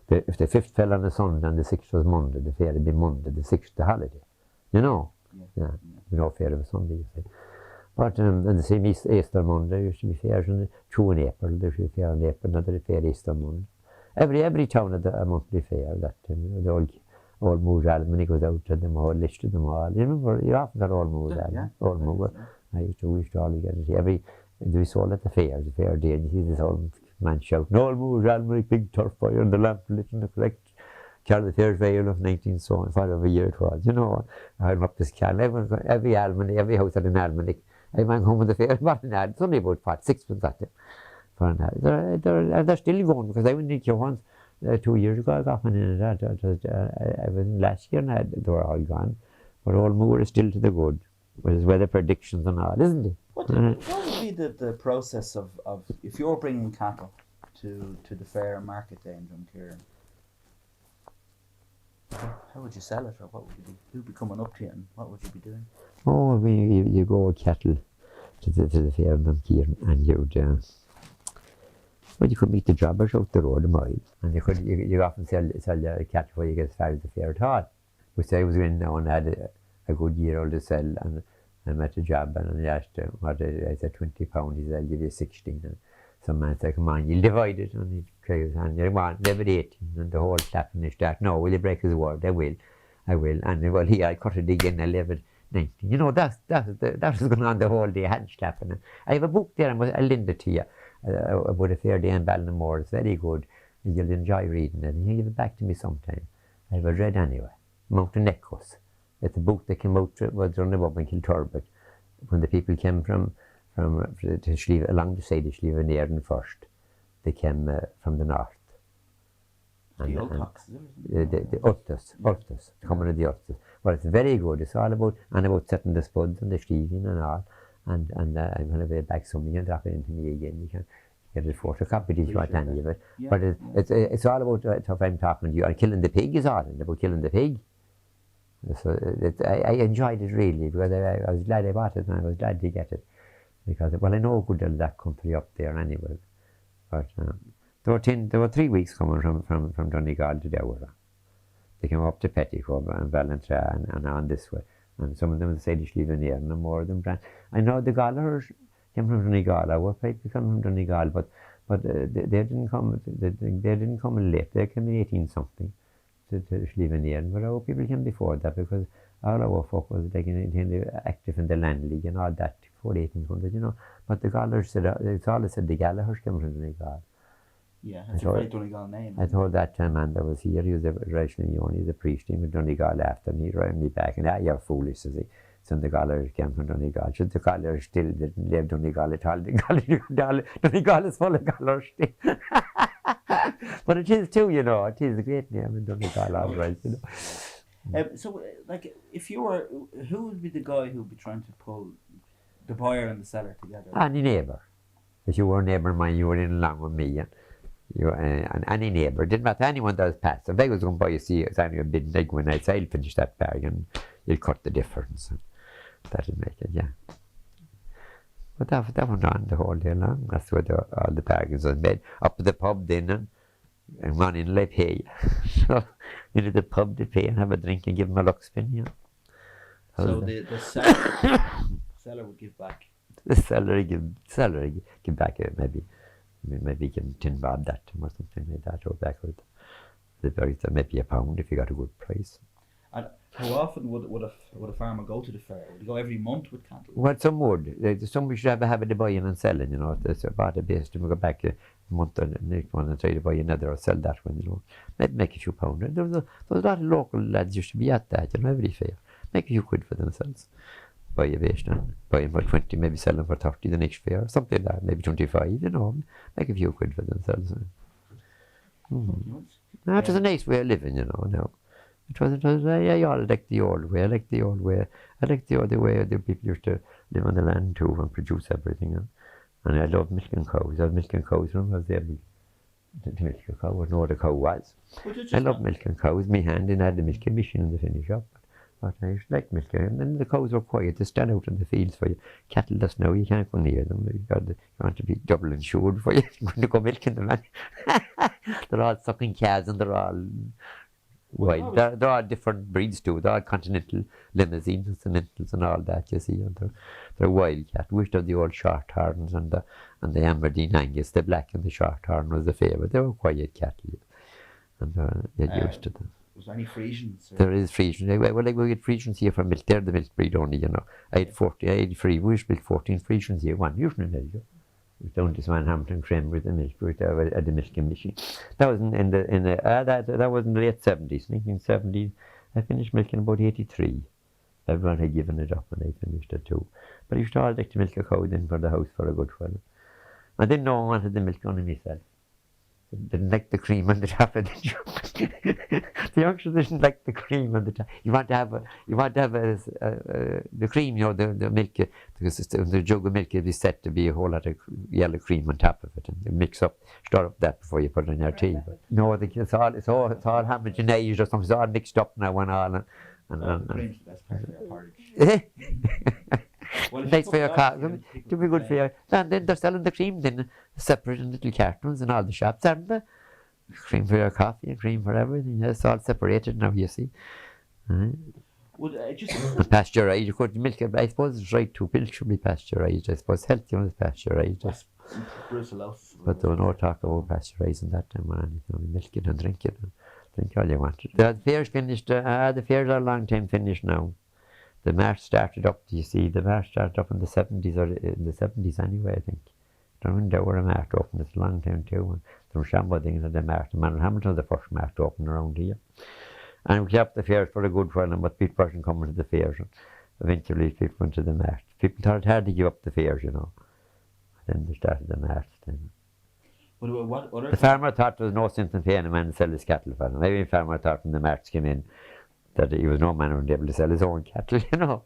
If the 5th fell on a Sunday and the 6th was Monday, the fair would be Monday, the 6th the holiday. You know, yeah. No fair of a Sunday, you see. But and the same Easter Monday used to be fairs in 2 in April. There should be fair in April, another fair Easter Monday. Every town had a monthly fair that time. The old Mood Almanac goes out to them all, listed them all. You remember, you often got old Mood Almanac, old Mood. We used to always get it. We saw at the fair day, and you see this old man shouting, old Mood Almanac, big turf fire, and the lamp lit in the correct Charlie Fair's Vale of 19 so and whatever year it was. You know, I'm up this can. Every almanac, every house had an almanac. Everyone home with the fair, but an ad. It's only about 6 months at for an ad. They're still going because I went to Kew once 2 years ago. I got one in that. I was in last year and they were all gone. But old Moore is still to the good with his weather predictions and all, isn't he? What would be the process of if you're bringing cattle to the fair market day in Drumkeeran? How would you sell it, or what would you do? Who'd be coming up to you, and what would you be doing? Oh, you go with cattle to the fair in Drumkeeran, and you could meet the jobbers out the road a mile, and you often sell your cattle before you get as far as the fair at all. Which I was in now and had a good year old to sell, and I met a jobber and I asked him what I said £20. He said, I'll give you 16. And some man said, come on, you'll divide it. And he'd try his hand, you want, live at 18. And the whole clapping is that, no, will you break his word? I will. And well, I cut it again, I live at 19. You know, that was going on the whole day, hand clapping. And I have a book there, I'll lend it to you, about a fair day in Ballinamore. It's very good. You'll enjoy reading it. And you give it back to me sometime. I have read anyway. Mountain Echoes. It's a book that came out, was run above in Kilturbet when the people came from to Slieve, along the side of Slieve and Éireann first. They came from the north. The Ultocks, the Ultas, coming of the Ultas. Well, it's very good. It's all about setting the spuds and the Slieving and all. And I'm going to be back something and drop it into me again. You can get it photocopied if you want any of it. Yeah, but it's all about, if I'm talking to you, and killing the pig is all about killing the pig. So I enjoyed it really, because I was glad I bought it and I was glad to get it, because I know good of that country up there anyway. But there were 3 weeks coming from Donegal to Dowra. They came up to Petticoat and Ballantrae and on this way, and some of them said to Slieve and Éireann and more of them. I know the Gallaghers came from Donegal. Our people come from Donegal, but they didn't come. They didn't come late. They came in 18 something. To Slieve and Éireann, but our people came before that, because all our folk was like active in the land league and all that before 1800, you know. But the Gallaghers said, it's all said the Gallaghers came from Donegal. Yeah, that's a great Donegal name. I told that man that was here, he was a Rachel Yoni, he's a priest, he was Donegal after, and he ran me back, and you're foolish, says he. So the Gallaghers came from Donegal. So the Gallaghers still didn't live Donegal at all. The Donegal is full of Gallaghers still. But it is too, you know. It is a great name in Donegal, all right, you know. So, like, if you were, who would be the guy who would be trying to pull the buyer and the seller together? Any neighbour. If you were a neighbour of mine, you were in along with me, and and any neighbour, didn't matter, anyone does pass. If I was going to buy it's only a big leg when I'd say I'll finish that bargain, you'll cut the difference. And that'll make it, yeah. But that went on the whole day long. That's where all the bargains was made. Up at the pub then, and run in like pay. So, into the pub to pay and have a drink and give them a luck spin, you know. So the seller would give back. The seller give back maybe give 10 bob that or something like that, or backward. Maybe a pound if you got a good price. And how often would a farmer go to the fair? Would he go every month with cattle? Well, some would. Some we should have a habit of buying and selling, you know. If there's about a base, we go back a month or the next one and try to buy another or sell that one, you know. Maybe make a few pounds. There was a lot of local lads used to be at that, you know, every fair. Make a few quid for themselves. Buy a base and buy them for 20, maybe sell them for 30 the next fair, something like that, maybe 25, you know. Make a few quid for themselves. No, it was a nice way of living, you know, now. It was I like the old way. I like the other way the people used to live on the land too and produce everything. And I love milking cows. I was milking cows when I was able to milk a cow. I know what a cow was. I love milking cows. My hand in had the milking machine in the finish up. But I used to like milking. And then the cows were quiet. They stand out in the fields for you. Cattle just now, you can't go near them. You want to be double insured for you. You're going to go milking them. They're all sucking calves and they're all wild. There are different breeds too. There are continental limousines and continentals and all that, you see. And they're wild cat. We used to have the old shorthorns and the Aberdeen Angus, the black and the shorthorn was the favourite. They were quiet cattle. And they're used to them. Was there any Friesians? There is Friesians. Well, like we get Friesians here from milk. They're the milk breed only, you know. I had 14 Friesians here. One usually there you go. It was down to Swanhampton Creamery, the milk breed, at the milking machine. That was that was in the late 70s, 1970s. I finished milking about 83. Everyone had given it up and I finished it too. But I used to all like to milk a cow then for the house for a good while. I didn't know I wanted the milk only myself. Didn't like the cream on the top of the jug. The youngsters didn't like the cream on the top. You want to have the cream, you know, the milk, because the jug of milk will be set to be a whole lot of yellow cream on top of it, and you mix up, stir up that before you put it in your tea. But no, it's all homogeneized or something. It's all mixed up now and all. The cream's the best part of your porridge. Well, nice for your coffee. To be good for you. And then they're selling the cream then separate in little cartons in all the shops, aren't they? Cream for your coffee and cream for everything. It's all separated now, you see. And pasteurised, you could milk it. I suppose it's right too. Milk should be pasteurised. I suppose healthy one is pasteurised. But there was no talk about pasteurising that time or anything. Only milk it and drink it. Drink all you wanted. The fair's finished. The fair's are a long time finished now. The march started up, you see, the march started up in the 70s, or in the 70s anyway, I think. I don't know where a march opened, it's a long time too. And there were Shambo things at the march. The Manor Hamilton was the first march to open around here. And we kept the fairs for a good while, but people weren't coming to the fairs. And eventually people went to the march. People thought it hard to give up the fairs, you know. Then they started the march then. The farmer thought there was no sense in paying a man to sell his cattle for him. Maybe the farmer thought when the march came in, that he was no man who would be able to sell his own cattle, you know.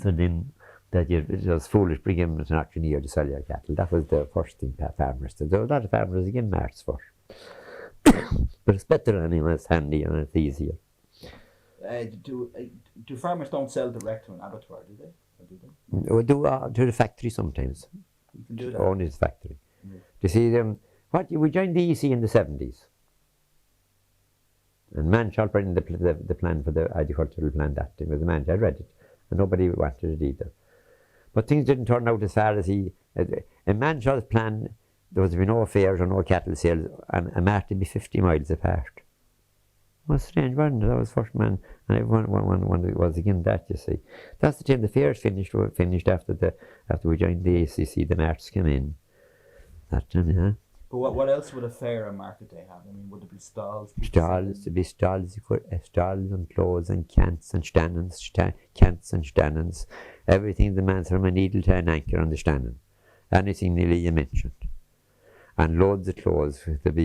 So then that it was foolish bring him to an auctioneer to sell your cattle. That was the first thing farmers did. There were a lot of farmers again marched for. But it's better anyway, it's handy and it's easier. Do farmers don't sell direct to an abattoir, do they? We do to the factory sometimes. You can do that. Only the factory. You see them. We joined the EC in the 70s. And Manchal put in the plan for the agricultural plan that time. It was the Manchal read it, and nobody wanted it either. But things didn't turn out as far as in Manchal's plan, there was to be no fairs or no cattle sales, and a mart to be 50 miles apart. It was strange, wasn't it? That was first man, and everyone was again that, you see. That's the time the fairs finished. Were finished after we joined the ACC. The marts came in. That time, yeah. But what else would a fair or market day have? I mean, would it be stalls? Stalls and clothes and cants and stannons, everything the man's from a needle to an anchor on the stannon. Anything nearly you mentioned. and loads of clothes. There'd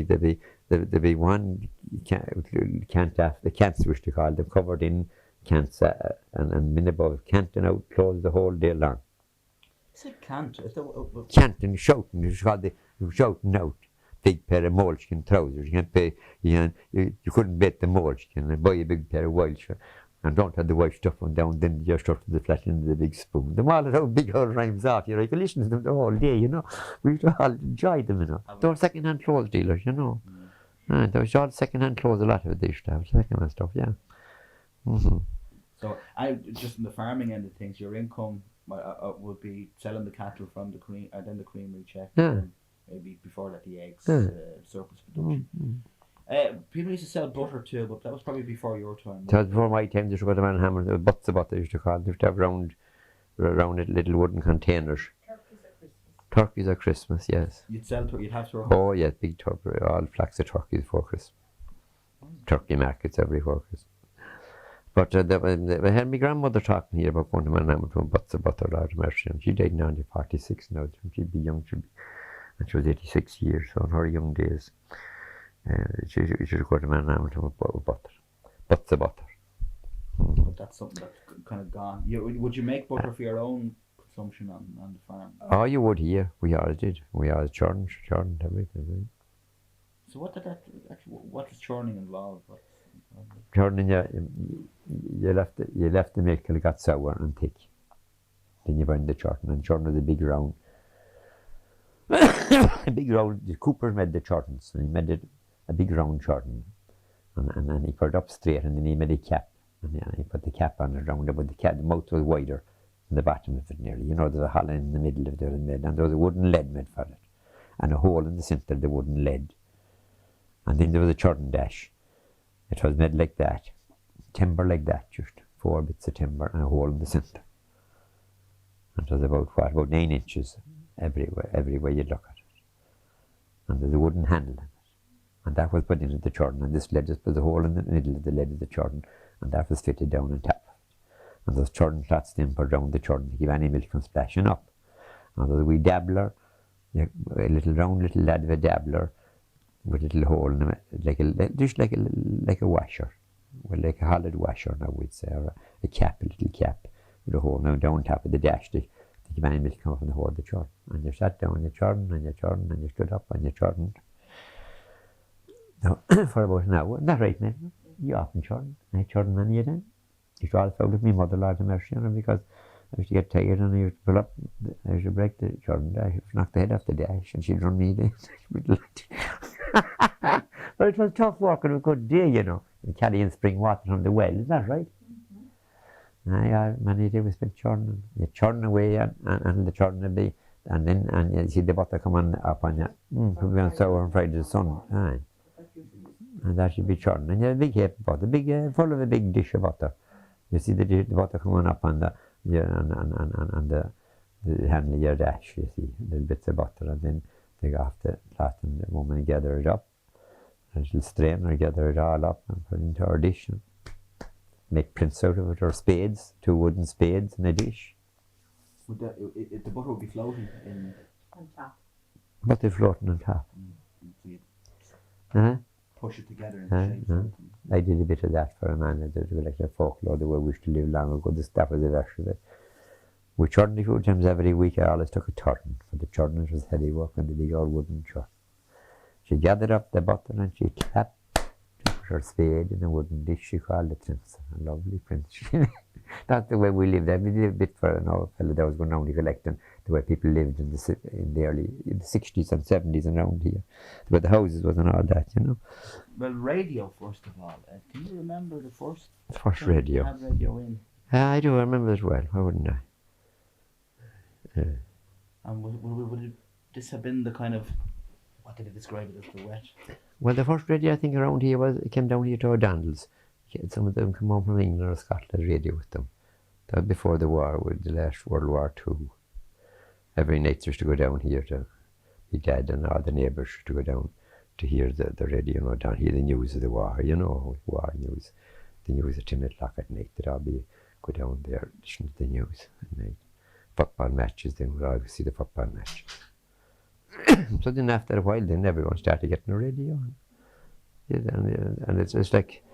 be one the cants, which they call them, covered in cants and min above, canting out clothes the whole day long. You said can't. Canting, shouting, it's called shouting out. Big pair of moleskin trousers. You couldn't bet the moleskin and buy a big pair of white shirt. And don't have the white stuff on down, then you're stuck to the flat end of the big spoon. Them all out big old rhymes off. You can listen to them the whole day, you know. We used to all enjoy them, you know. They were second-hand clothes dealers, you know. There was all second-hand clothes, a lot of it they used to have, second-hand stuff, yeah. Mm-hmm. So, just in the farming end of things, your income would be selling the cattle from the cream, then the creamery check, and maybe before that the eggs, surplus production. People used to sell butter too, but that was probably before your time. That was before my time. They used to go to Manhammer. There was butts of butter, they used to call it. They used to have round little wooden containers. Turkeys at Christmas, yes. You'd have to. Oh, yes, big turkey, all flocks of turkeys before Christmas. Turkey markets every Christmas. But I had my grandmother talking here about going to Manhammer to butts of butter, Lord of mercy. And she died in 1946 now. She'd be young, and she was 86 years, so in her young days. She should go to Manhattan to butter. Butts of butter. But that's something that's kind of gone. Would you make butter for your own consumption on the farm? Oh, you would here. We always did. We always churned everything. So what does churning involve? Churning, you left the milk till it got sour and thick. Then you burned the churn, and churn was a big round. The Cooper made the churns, and he made it a big round churn, and he put it up straight, and then he made a cap, and he put the cap on it round, but the mouth was wider than the bottom of it nearly. You know, there's a hollow in the middle of it made, and there was a wooden lead made for it, and a hole in the centre of the wooden lead, and then there was a churn dash. It was made like that, timber like that, just 4 bits of timber and a hole in the centre. And it was about 9 inches every way you look at it. And there's a wooden handle in it. And that was put into the churn, and this lead just put the hole in the middle of the lead of the churn, and that was fitted down on top of it. And those churn cloths then put around the churn to keep any milk from splashing up. And there's a wee dabbler, a round little lad of a dabbler with a little hole in it, just like a washer, well, like a hollowed washer now we'd say, or a little cap with a hole down top of the dash to keep any milk coming from the hole of the churn. And you sat down, you churned, and you churned, and you stood up, and you churned. Now, for about an hour, not right, man. You often churned. I churned many of them. It was all out with me mother, Lord of mercy, because I used to get tired and I used to pull up, I used to break the churn dash, knock the head off the dash, and she'd run me there. But it was tough work and a good day, you know, carrying spring water from the well, is that right? Many days we spent churning. You churn away and the churn would be, and you see the butter coming up on you, probably on sour and fried the sun. Aye. And that should be churned. And you have a big heap of butter, full of a big dish of butter. You see the butter coming up on the handle of your dash, you see, little bits of butter, and then take off the cloth, and the woman gather it up, a little strainer, gather it all up and put it into our dish and make prints out of it, or spades, 2 wooden spades in a dish. Would the butter would be floating on top? Butter floating on top. So you push it together in shape. I did a bit of that for a man that did like a folklore, the way we used to live long ago. That was the version of it. We churned a few times every week. I always took a turn, for the churning was heavy work on the big old wooden churn. She gathered up the butter and she clapped her spade in a wooden dish. She called it Prince, a lovely prince. That's the way we lived. I mean, we lived a bit for an old fellow that was going around collecting the way people lived in the early 60s and 70s and around here. The way the houses was and all that, you know. Well, radio first of all. Can you remember the first radio? Had radio in? I do. I remember it well. Why wouldn't I? And would this have been the kind of, what did they describe it as, the wet? Well, the first radio I think around here it came down here to O'Donnell's. Some of them come home from England or Scotland, radio with them. That was before the war, with the last World War II. Every night they used to go down here to my dad and all the neighbours used to go down to hear the radio, you know, down here the news of the war, you know, war news. The news at 10 o'clock at night, they'd all go down there, listen to the news at night. Football matches, then we'd always see the football matches. So then after a while, then everyone started getting a radio. And it's like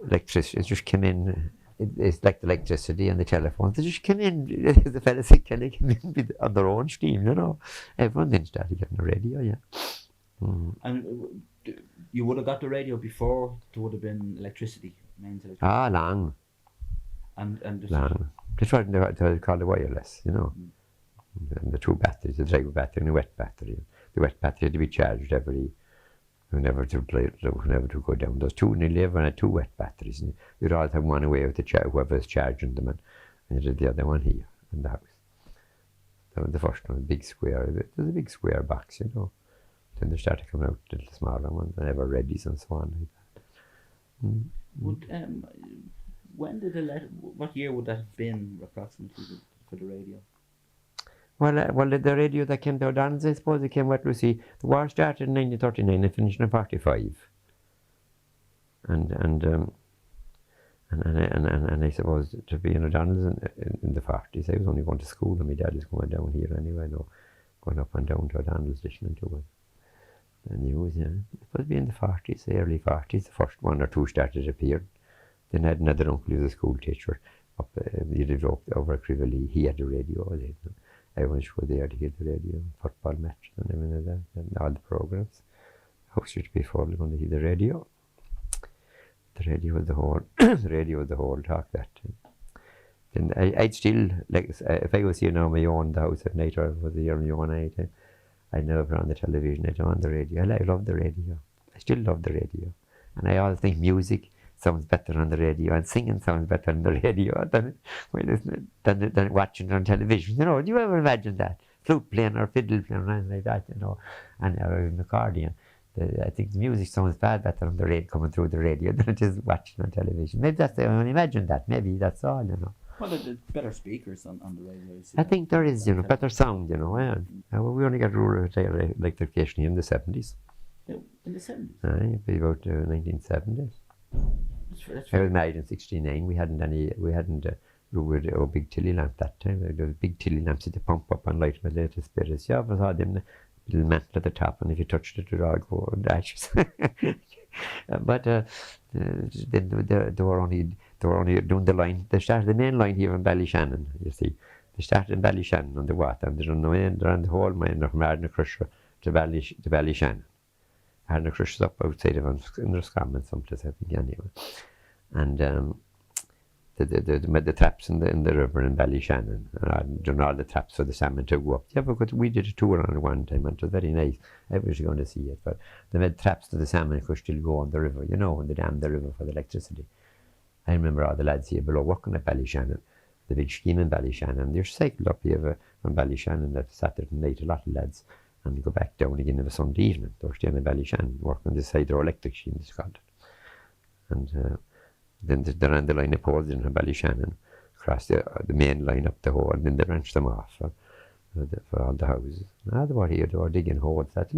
electricity. It just came in. It's like the electricity and the telephones. They just came in. The fellas came in on their own steam, you know. Everyone then started getting a radio, yeah. And you would have got the radio before there would have been electricity, mains electricity. Ah, long. And Long. That's what they call the wireless, you know. And the two batteries, the dry battery and the wet battery. The wet battery had to be charged whenever to go down. There's two, nearly everyone had two wet batteries. And you'd always have one away with whoever's charging them, and you did the other one here in the house. That was the first one, big square. It was a big square box, you know. Then they started coming out little smaller ones, and ever readies and so on like that. Would when did what year would that have been approximately for the radio? Well, the radio that came to O'Donnell's, I suppose it came, what we see, the war started in 1939 and finished in 1945. And I suppose to be in O'Donnell's in the 40s, I was only going to school, and my dad was going down here anyway, going up and down to O'Donnell's listening to it. The news, yeah. It was in the 40s, the early 40s, the first one or two started appearing. Then I had another uncle who was a school teacher up, he lived over at Crivelly. He had the radio. Everyone should go there to hear the radio, football matches and everything like that, and all the programs. House used to be full, going to hear the radio. The radio was the whole, the radio was the whole talk that time. Then I'd still, like, if I was here now on my own, the house at night, or was here on my own night, I'd never put on the television, I'd on the radio. I love the radio. I still love the radio. And I always think music sounds better on the radio, and singing sounds better on the radio than watching it on television. You know, do you ever imagine that? Flute playing or fiddle playing or anything like that, you know, and or an accordion. I think the music sounds far better on the radio, coming through the radio, than it is watching on television. Maybe that's, I imagine that. Maybe that's all, you know. Well, there's better speakers on the radio. I think there is, you know, better sound, you know. We only got rural electrification here in the 70s. In the 70s? It'd be about 1970s. I was married in '69. We hadn't a big tilly lamp that time. There was big tilly lamps that you pump up and light with latest spirits. Yeah, but I had them little mantle at the top, and if you touched it, it would all go in ashes. But then they were only doing the line. They started the main line here in Ballyshannon. You see, they started in Ballyshannon on the water, and they're on the whole mine from Ardnacrusher to Ballyshannon. Ardnacrusher's up outside of Inniscom someplace, I think, anyway. And the traps in the river in Ballyshannon, and all the traps for the salmon to go up. Yeah, because we did a tour on it one time, and it was very nice. I was going to see it, but they made traps to the salmon could still go on the river, you know, when they dammed the river for the electricity. I remember all the lads here below working at Ballyshannon, the big scheme in Ballyshannon. They're cycled up here from Ballyshannon that Saturday night, a lot of lads, and go back down again on a Sunday evening. They were staying in Ballyshannon, working on this hydroelectric scheme, it's called. And then they ran the line of poles in Ballyshannon, across the main line up the hole, and then they branched them off for all the houses. Now they were here, they were digging holes. That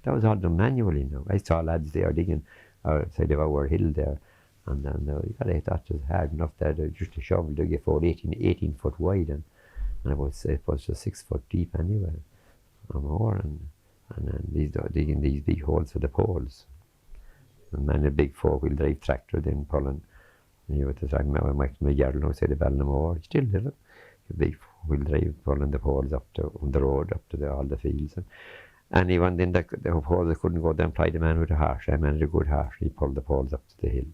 was all done manually now. I saw lads there digging outside of our hill there, and then I thought it was hard enough there, just a shovel to get 18 foot wide, and I would say it was just 6 foot deep anyway, or more, and then digging these big holes for the poles. And then a big 4-wheel drive tractor then pulling. With the time I went to my yard outside the Ballinamore, still did it. A big 4-wheel drive pulling the poles up on the road, up to all the fields. And even then the poles couldn't go, they employed a man with a harsh. I managed a good harsh, he pulled the poles up to the hill.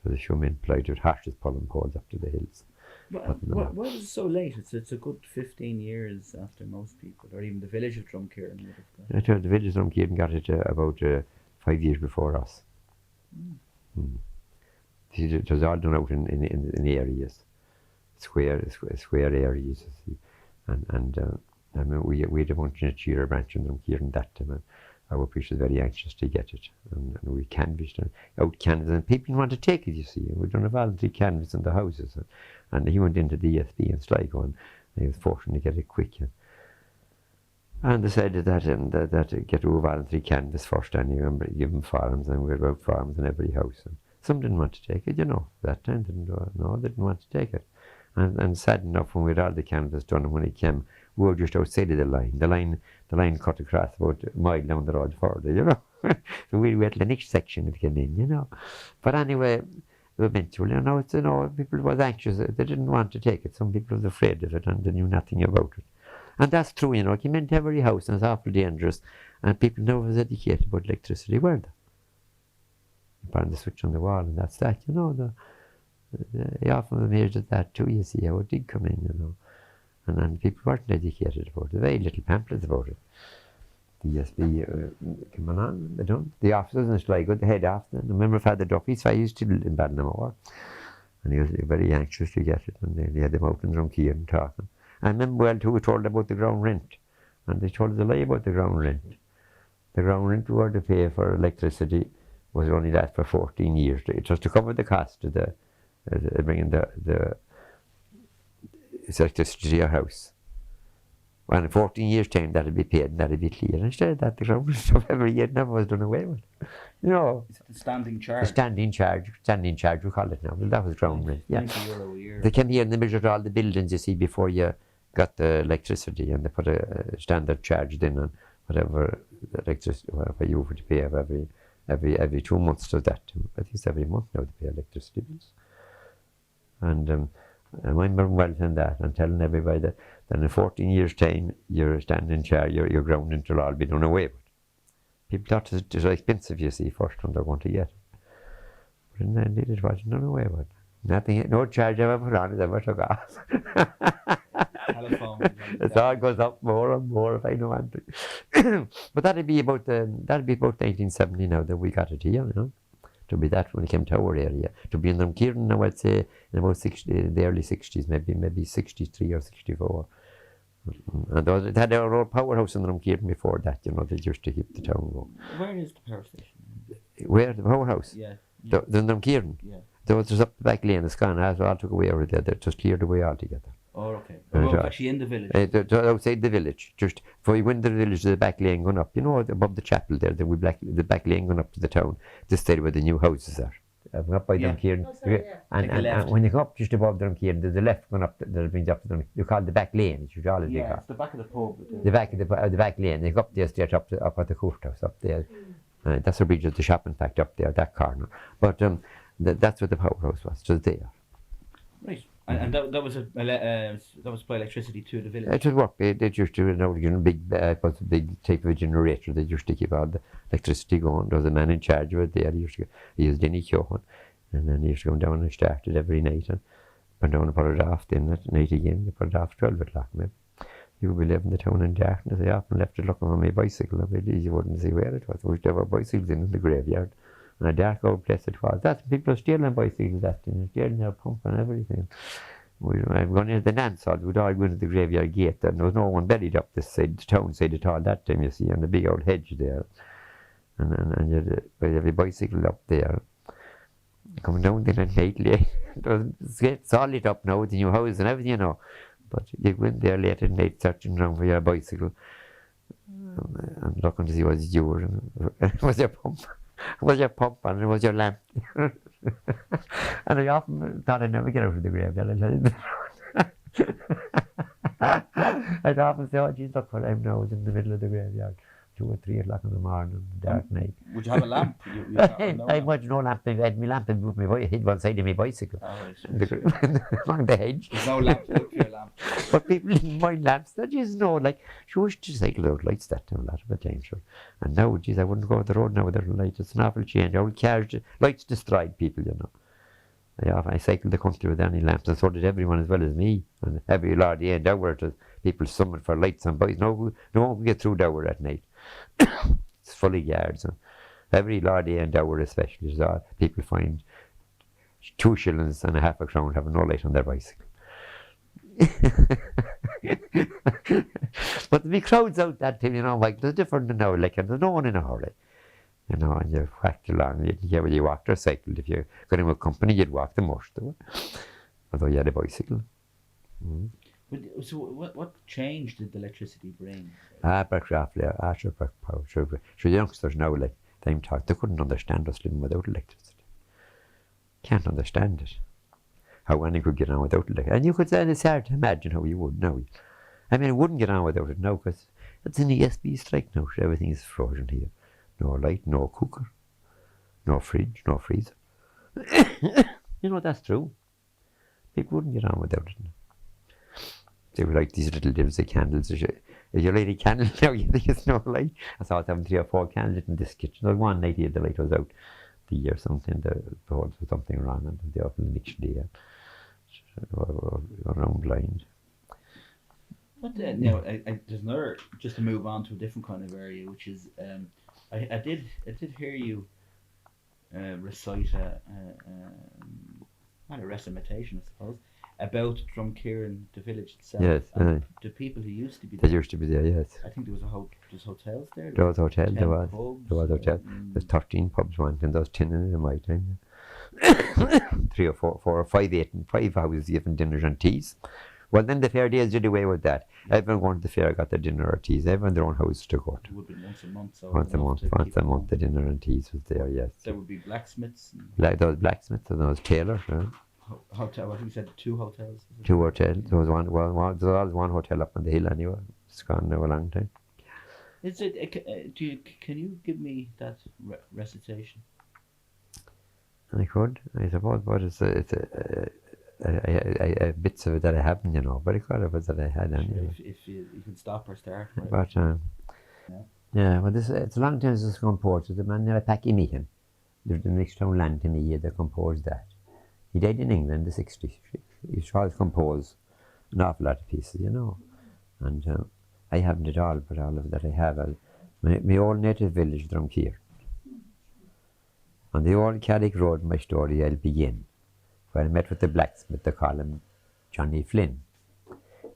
So the showman employed with harshes pulling poles up to the hills. Why was it so late? It's a good 15 years after most people, or even the village of Drumkeeran would have got it. The village of Drumkeeran got it about 5 years before us. It was all done out in areas, square areas, you see. And I mean, we had a bunch in a cheer branch in Drumkeeran that time, and our priest was very anxious to get it. And we canvassed out canvas, and people wanted to take it, you see. We'd done a voluntary canvass in the houses. And he went into the ESB in Sligo, and he was fortunate to get it quick. And they said that get a voluntary canvass first, and you remember, give them farms, and we had about farms in every house. And some didn't want to take it, you know. That time they didn't want to take it. And sad enough, when we had all the canvass done, and when it came, we were just outside of the line. The line cut across about a mile down the road further, you know. So we were at the next section it came in, you know. But anyway, eventually, you know, people was anxious. They didn't want to take it. Some people was afraid of it and they knew nothing about it. And that's true, you know. It came into every house and it's awful dangerous. And people never was educated about electricity, were they? You burn the switch on the wall and that's that, you know. You often amazed at that too, you see how it did come in, you know. And people weren't educated about it. Very little pamphlets about it. The ESB, come on, they don't. The officers in Sligo, the head after. I remember Father Duffy, so I used to live in Ballinamore. And he was very anxious to get it. And they had them out in Drumkean talking. I remember well too, we told about the ground rent. And they told us a lie about the ground rent. The ground rent we were to pay for electricity was only that for 14 years. It was to cover the cost of bringing the electricity to your house. And in 14 years' time, that'll be paid and that'll be clear. Instead of that, the ground rent stuff every year never was done away with. You know. Is it the standing charge? The standing charge, we call it now. Well, that was ground rent. Yeah. €90 a year. They came here and they measured all the buildings, you see, before you got the electricity, and they put a standard charge in on whatever electricity, whatever you would pay every 2 months. So that, I think it's every month now to pay electricity bills. And I remember well saying that and telling everybody that in 14 years' time, your standing charge, your ground rent will all be done away with. People thought it was expensive, you see, first when they're going to get it. But indeed it wasn't done away with. Nothing, no charge ever put on it ever took off. Telephone. It all goes up more and more if I know anything. But that'd be about 1970 now that we got it here, you know. To be that when it came to our area. To be in Drumkean now, I'd say in about the early 60s, maybe 63 or 64. And they had our old powerhouse in Drumkean before that, you know, they used to keep the town going. Where is the power station? Where? The powerhouse? Yeah. The Drumkean? Yeah. There was up the back lane, it's gone. I took away over there. They just cleared away altogether. Oh, okay. Well, actually in the village. Outside the village. Just before you went to the village, the back lane going up. You know, above the chapel there, the back lane going up to the town. This side where the new houses are. Up by Drumkean. And when you go up just above Drumkean, there's the left going up, that brings up to Drumkean. You call it the back lane, it should always be called. It's the back of the pub. The back lane. You go up there straight up at the courthouse up there. That's the bridge of the shop, in fact, up there, that corner. But that's what the powerhouse was, just there. Right. And that was by electricity to the village. It was work. They used to, you know, big type of generator. They used to keep all the electricity going. There was a man in charge of it there. He was Denny Keoghan, and then he used to go down and start it every night and went down and put it off. Then at night again, they put it off 12 o'clock maybe. You would be living the town in darkness. I often left it looking on my bicycle, and you wouldn't see where it was. We used to have our bicycles in the graveyard. And a dark old place it was. That's people are stealing bicycles, stealing their pump and everything. I'm going into the dance hall, we'd all go into the graveyard gate, and there was no one buried up this side, the town side at all that time, you see, and the big old hedge there. And you'd have a bicycle up there. Coming down there at night late. It's all lit up now with the new house and everything, you know. But you go in there late at night searching around for your bicycle and looking to see what's yours. Was your pump? Was your pump and it was your lamp. And I often thought I'd never get out of the graveyard. I'd often say, oh geez, look what I'm now, in the middle of the graveyard. 2 or 3 o'clock in the morning, dark night. Would you have a lamp? I had no lamp. I had my lamp with my head one side of my bicycle. Along the hedge. There's no lamp, look for your lamp. But people didn't mind lamps. That just know, like, she wished to cycle without lights that time, a lot of the time, sure. And now, geez, I wouldn't go on the road now without a light. It's an awful change. Old cars, lights destroyed people, you know. I cycled the country with any lamps, and so did everyone as well as me. And every Lordy and Dower, people summoned for lights and boys. No one could get through Dower at night. It's full of yards. And every Lordy and Dower especially, people find 2 shillings and a half a crown having no light on their bicycle. But the big crowds out that time, you know, like, there's different than now, like, and there's no one in a hurry. You know, and you whacked along, whether you walked or cycled. If you got in a company, you'd walk the most of it. Although you had a bicycle. Mm. So what change did the electricity bring? Sure, the youngsters now, like, they couldn't understand us living without electricity. Can't understand it. How anyone could get on without electricity. And you could say, it's hard to imagine how you would now. I mean, I wouldn't get on without it now because it's an ESB strike now. Everything is frozen here. No light, no cooker, no fridge, no freezer. You know, that's true. People wouldn't get on without it. They were like these little divs of candles. If you light a candle now, you think it's no light. I saw it having 3 or 4 candles in this kitchen. There was one night the light was out, the year something, there was something wrong, and they opened the next day. Around blind. But now, there's another, just to move on to a different kind of area, which is, I did hear you recite not a recitation, I suppose, about Drumkeeran, the village itself. Yes. The people who used to be They there. used to be there, yes. I think there was there's hotels there. There was a hotel, there was. Pubs, There was a hotel. There's 13 pubs once, and there was 10 in my time. 3 or 4 or 5, 8 and 5 houses giving dinners and teas. Well, then the fair days did away with that. Everyone going to the fair got their dinner or teas. Everyone their own house to go to. It would be once a month. So Once a month the dinner and teas was there, yes. There would be blacksmiths. There was blacksmiths and there was tailors. Hotel. I think you said 2 hotels. 2 hotels. There was one. Well, there was one hotel up on the hill anyway. It's gone now a long time. Is it? Can you give me that recitation? I could, I suppose, but it's bits of it that I haven't, you know. But I could have it that I had anyway. If you can stop or start. Right? But yeah, well, it's a long time since it's composed. The man near Packy Meehan, the next town land to me, that composed that. He died in England in the 60s. He tried to compose an awful lot of pieces, you know. And I haven't it all, but all of that I have. My old native village, Drumkeeran. On the old Carrick Road, my story I'll begin, where I met with the blacksmith, they call him Johnny Flynn.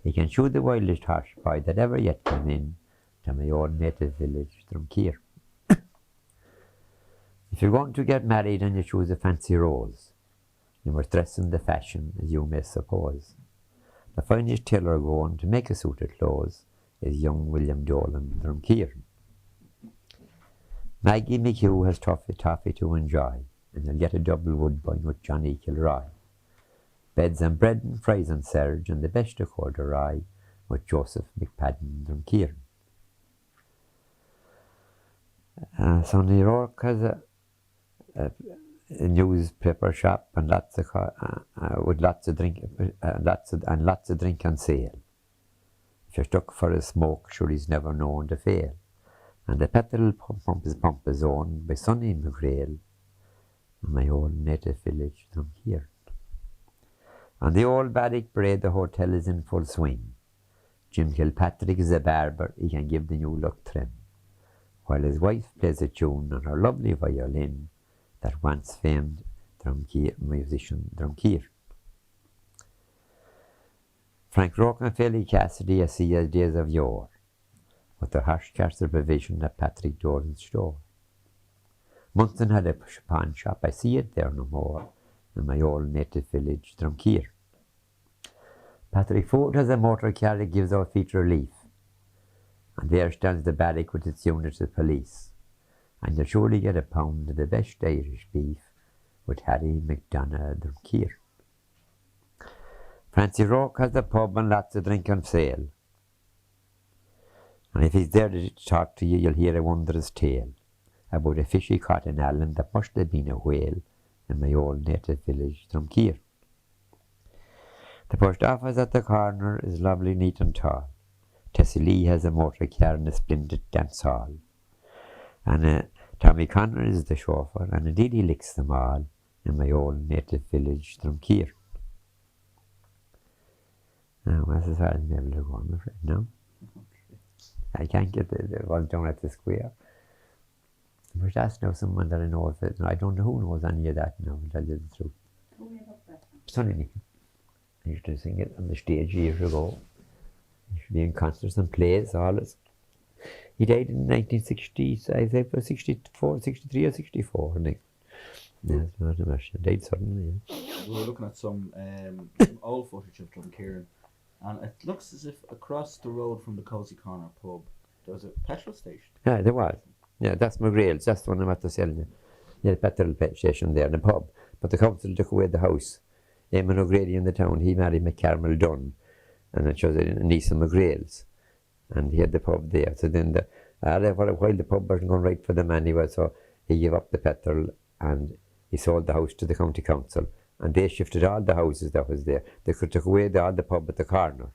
He can shoot the wildest horse boy that ever yet came in to my old native village, Drumkeeran. If you're going to get married and you choose a fancy rose, you must dress in the fashion as you may suppose. The finest tailor going to make a suit of clothes is young William Dolan, Drumkeeran. Maggie McHugh has toffee to enjoy, and you'll get a double woodbine with Johnny Kilroy. Beds and bread and fries and serge, and the best of corduroy with Joseph McPadden, Drumkeeran. Sonny Rourke has a newspaper shop and lots of drink on sale. If you're stuck for a smoke, sure he's never known to fail. And the petrol pump is owned by Sonny McGrail in my old native village, Drumkeeran. On the old Barrack Brae, the hotel is in full swing. Jim Kilpatrick is a barber, he can give the new look trim, while his wife plays a tune on her lovely violin, that once famed musician Drumkeeran. Frank Rourke and Philly Cassidy I see as days of yore, with the harsh castle provision at Patrick Doran's store. Munson had a pawn shop, I see it there no more, in my old native village, Drumkeeran. Patrick Ford has a motor car that gives our feet relief, and there stands the barrack with its units of police, and you'll surely get a pound of the best Irish beef with Harry McDonough, Drumkeeran. Francie Rourke has a pub and lots of drink on sale, and if he's there to talk to you, you'll hear a wondrous tale about a fish he caught in Allen that must have been a whale in my old native village, Drumkeeran. The post office at the corner is lovely, neat and tall. Tessie Lee has a motor car and a splendid dance hall. And Tommy Connor is the chauffeur, and indeed he licks them all in my old native village, Drumkeeran. Now, that's as far as I'm able to go, I'm afraid, no? I can't get the one down at the square. But that's now someone that I know of it. I don't know who knows any of that now, to tell you the truth. Sonny Nicholl. I used to sing it on the stage years ago. He used to be in concerts and plays, all this. He died in 1960, I think, 64, 63 or 64, I think. Yes, not a mess. He died suddenly. Yeah. We were looking at some old footage of Drumkeeran, and it looks as if across the road from the Cozy Corner pub, there was a petrol station. Yeah, there was. Yeah, that's McGrail's. That's the one I'm at the selling. Yeah, the petrol station there, the pub. But the council took away the house. Eamon O'Grady in the town, he married McCarmel Dunn. and it was in Nice and McGrail's, and he had the pub there. So then for a while the pub wasn't going right for them anyway, so he gave up the petrol and he sold the house to the county council, and they shifted all the houses that was there. They took away all the pub at the corner.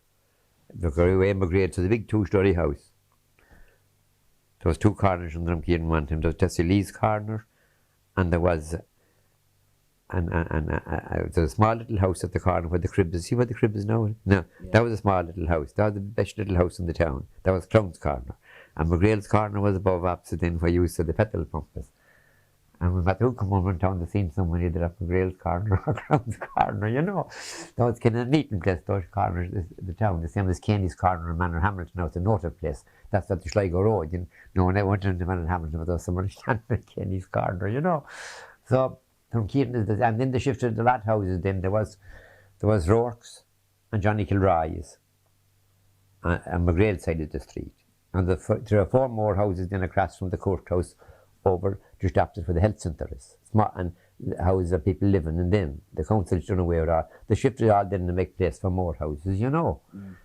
They took away McGrail to the big 2-story house. There was 2 corners in Drumkeeran one time. There was Tessie Lee's corner, and there was there's a small little house at the corner where the crib is. See where the crib is now? No, yeah. That was a small little house. That was the best little house in the town. That was Clown's corner. And McGrail's corner was above opposite in where you used to the petrol pump is. And when Matthew come over in town to see someone either at McGrail's corner or Clown's corner, you know. That was kind of a meeting place, those corners, the town. The same as Kenny's corner in Manor Hamilton. Now it's a noted place. That's at the Sligo Road. You know, when I went into Manor Hamilton, there was someone standing at Kenny's corner, you know. So, from Keaton, and then they shifted the lot houses. Then there was Rourke's and Johnny Kilroy's and McGrail side of the street. And there are 4 more houses then across from the courthouse over just after where the health centre is. Small, and houses of people living in them. The council's done away with all. They shifted all then to make place for more houses, you know.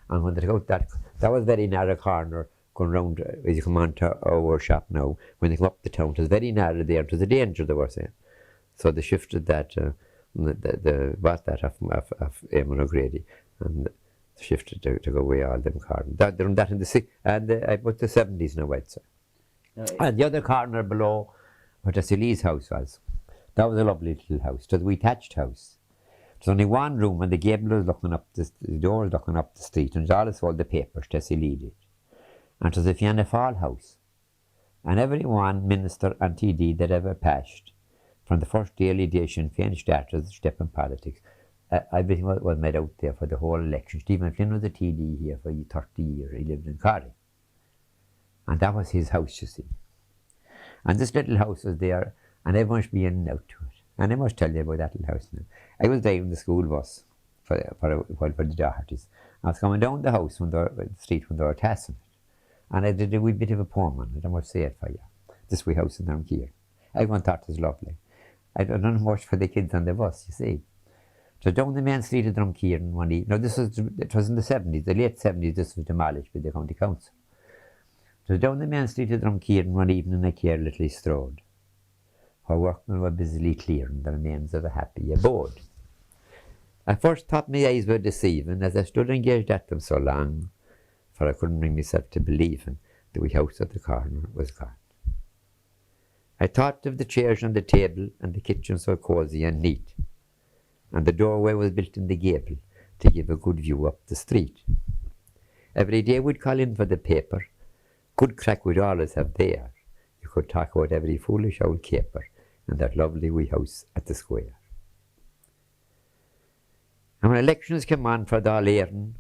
And when they took out that was very narrow corner going round as you come on to our shop now. When they come up the town, it was very narrow there. It was a danger, they were saying. So they shifted that, bought that off Eamon O'Grady, and shifted to go away all them corners. They're in the about the 70s now, I'd say. And the other corner below, where Tessie Lee's house was, that was a lovely little house. It was a wee thatched house. There's only one room, and the gable was looking up, the door was looking up the street, and it was all the papers Tessie Lee did. And it was a Fianna Fáil house. And every one minister and TD that ever passed, from the first daily day Sinn Féin started the step in politics, everything was made out there for the whole election. Stephen Flynn was a TD here for 30 years. He lived in Cardiff. And that was his house, you see. And this little house was there, and everyone should be in and out to it. And I must tell you about that little house now. I was driving the school bus for the Dohertys. I was coming down the house the street when they were passing it. And I did a wee bit of a poem on it. I must say it for you. This wee house in Drumkeeran. Everyone thought it was lovely. I done much for the kids on the bus, you see. So down the main street of Drumkeeran one evening. Now it was in the 70s, the late 70s, this was demolished by the county council. So down the main street of Drumkeeran one evening I carelessly strode, where workmen were busily clearing the remains of a happy abode. I first thought my eyes were deceiving as I stood engaged at them so long, for I couldn't bring myself to believing the wee house at the corner was gone. I thought of the chairs on the table and the kitchen so cosy and neat, and the doorway was built in the gable to give a good view up the street. Every day we'd call in for the paper. Good crack we'd always have there. You could talk about every foolish old caper in that lovely wee house at the square. And when elections came on for the All-Éireann,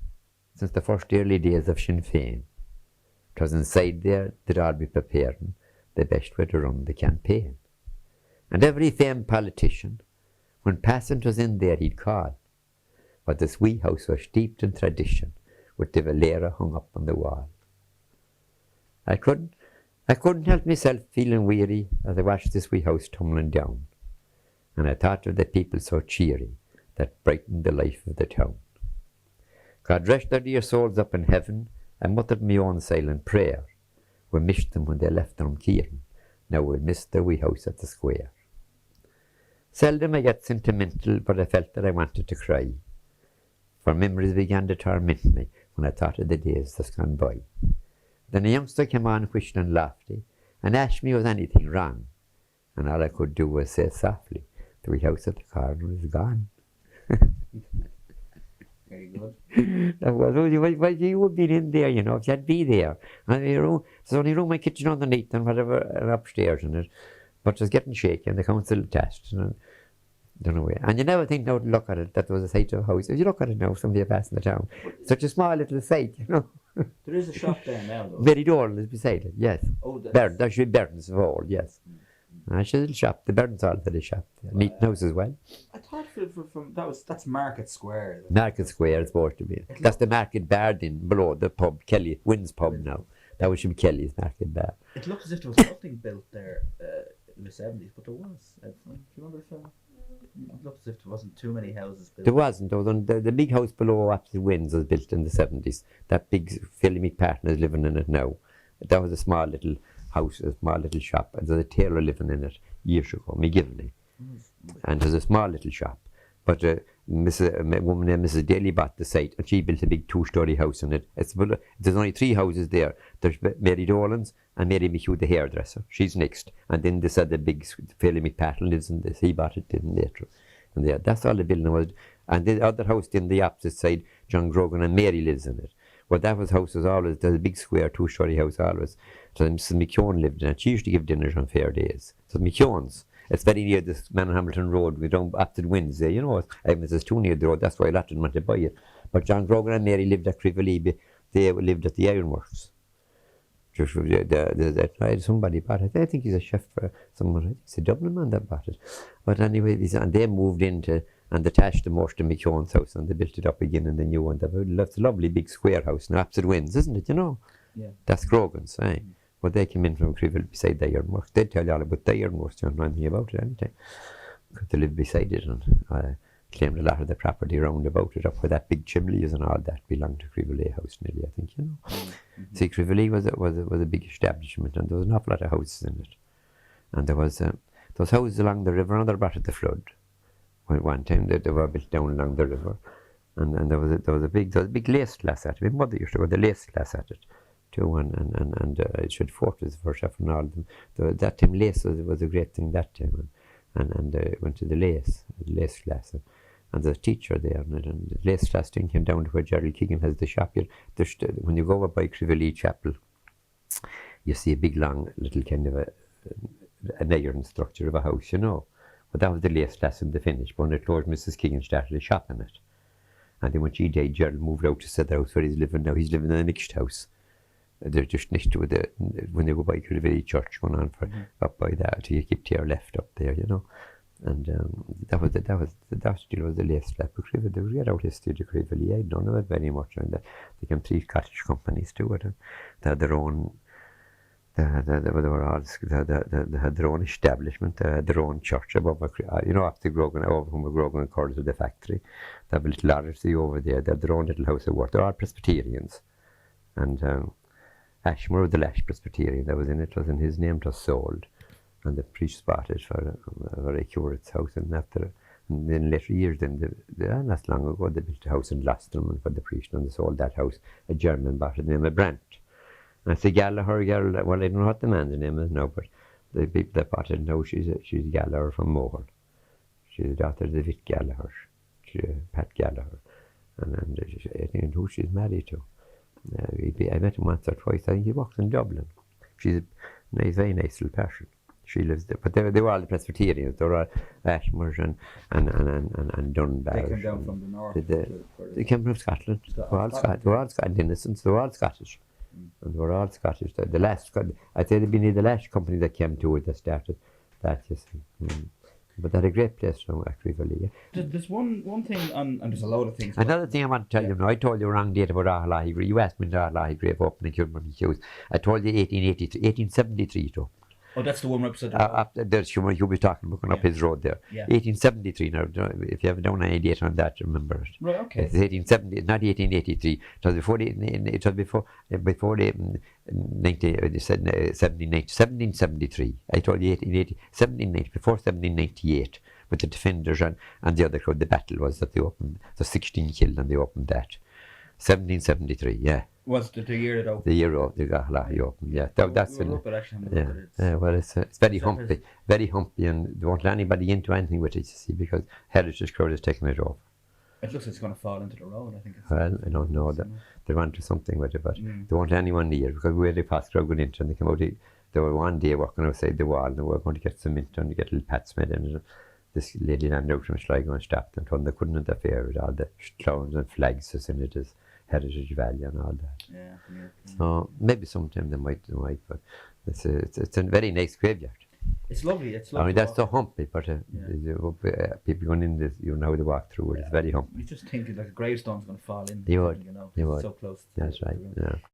since the first early days of Sinn Féin, 'twas inside there they'd all be preparing the best way to run the campaign. And every famed politician, when passing 'twas in there he'd call, but this wee house was steeped in tradition, with the Valera hung up on the wall. I couldn't help myself feeling weary as I watched this wee house tumbling down, and I thought of the people so cheery that brightened the life of the town. God rest their dear souls up in heaven, I muttered my own silent prayer. We missed them when they left Drumkeeran, now we'll miss their wee house at the square. Seldom I get sentimental, but I felt that I wanted to cry, for memories began to torment me when I thought of the days that's gone by. Then a youngster came on whistling lofty, and asked me was anything wrong, and all I could do was say softly, the wee house at the corner is gone. Very good. That was, well, you would be in there, you know, if you'd be there. And there's only room in my kitchen underneath and whatever, and upstairs in it. But it was getting shaky, and the council test, and don't know where. And you never think now to look at it, that was a site of a house. If you look at it now, somebody passing the town, such a small little site, you know. There is a shop there now, though. Very door is beside it, yes. Oh, That should be Burton's of all, yes. It's a little shop. The Burton's all for the shop. Meeting house as well. I thought from that's Market Square. Market Square it's supposed to be. That's the Market Bar then below the pub, Kelly, Wynn's pub now. That should be Kelly's Market Bar. It looks as if there was nothing built there in the 70s, but there was. Do you remember the film? It looks as if there wasn't too many houses built. There wasn't. There was the big house below Opposite Winds was built in the 70s. That big Philly partner is living in it now. That was a small little house, a small little shop. And there's a tailor living in it years ago, McGivney. And there's a small little shop. But a woman named Mrs. Daly bought the site, and she built a big 2-story house in it. There's only 3 houses there. There's Mary Dolan's and Mary McHugh, the hairdresser. She's next. And then they said the big Philly McPatton lives in this. He bought it in later. And there, that's all the building was. And the other house in the opposite side, John Grogan and Mary lives in it. Well, that house was always, there's a big square 2-story house always. So Mrs. McKeown lived in it. She used to give dinners on fair days. So McKeown's. It's very near this Manor Hamilton Road. We don't Opposite Winds there, you know. It's too near the road. That's why a lot didn't want to buy it. But John Grogan and Mary lived at Crivelly. They lived at the Ironworks. Just somebody bought it. I think he's a chef for someone. I think it's a Dublin man that bought it. But anyway, and they moved into and attached the most to McKeown's house, and they built it up again in the new one. That's a lovely big square house in Opposite Winds, isn't it? You know. Yeah. That's Grogan's, eh? Well, they came in from Crivelly beside the Ironworks. They'd tell you all about the Ironworks. You don't know anything about it anytime. Because they lived beside it and claimed a lot of the property round about it, up where that big chimney is and all that belonged to Crivelly House nearly, I think, you know. Mm-hmm. See, Crivelly was a big establishment, and there was an awful lot of houses in it. And there was those houses along the river, and they brought at the flood. One time they were built down along the river, and there was a big lace glass at it. My mother used to go to the lace glass at it. Too, and it should fortress for chef and all of them. That time lace was a great thing that time, and went to the lace class, and there's a teacher there, and the lace class thing came down to where Gerald Keegan has the shop here. When you go over by Crivelly Chapel, you see a big long little kind of an iron structure of a house, you know. But that was the lace class in the finish. But when it closed, Mrs. Keegan started a shop in it, and then when she died, Gerald moved out to the house where he's living now. He's living in a mixed house. They're just next to when they go by Crivelly Church, going on for up by that, till you keep to your left up there, you know. And that still was the lace flap of Crivelly. They read out history to Crivelly. I don't know it very much. And they came 3 cottage companies to it. And they had their own. They had their own establishment. They had their own church above, you know, after Grogan, over from Grogan and Curtis with the factory. They have a little artistry over there. They had their own little house of work. They're all Presbyterians. And Ashmore of the Lash Presbyterian that was in it was in his name, it was sold, and the priest bought it for a very curate's house. And then later years, not long ago, they built a house in Glastonbury for the priest, and they sold that house. A German bought it, named Brandt. And it's a Gallagher girl. Well, I don't know what the man's name is now, but the people that bought it now, she's Gallagher from Moore. She's the daughter of the Vic Gallagher, Pat Gallagher, and I think who she's married to. I met him once or twice. I think he works in Dublin. She's a very nice little person. She lives there, but they were all the Presbyterians. They were all Ashmore and Dunbar. They came down from the north. They came from Scotland. They were all Scottish. Innocents. They were all Scottish, and they were all Scottish. I'd say they've been the last company that came to it that started that. Just. But they had a great place from Crivelly. Yeah. There's one thing, and there's a load of things. Another thing I want to tell you now, I told you the wrong date about Arlahi Grave. You asked me the Arlahi Grave opening Kilburn Hughes. I told you 1873 too. Oh, that's the one right beside there's Human you'll be talking about going up his road there. Yeah. 1873 now, if you have done any date on that, remember it. Right, okay. It's 1870, not 1883. It was before 1773. I told you 1790, before 1798, with the defenders and the other crowd. The battle was that they opened, the 16 killed and they opened that. 1773, yeah. Was the year that opened? The year of the Gallagher opened, yeah. That's well, it's very humpy, and they won't let anybody into anything with it, you see, because Heritage Crowd is taking it over. It looks like it's going to fall into the road, I think. Well, I don't know. They want to do something with it, but they won't let anyone near, because we had a past crowd going into, and they came out, they were one day working outside the wall, and they were going to get cement and get a little pat made in it. This lady landed out from Sligo and stopped them, told them they couldn't interfere with all the clowns and flags that's in it as Heritage Valley and all that. Yeah. So maybe sometime they might, but it's a very nice graveyard. It's lovely. I mean, that's so humpy, but people going in this, you know how they walk through it. It's very humpy. You just think like a gravestone's going to fall in. You would. So close. That's right. Yeah.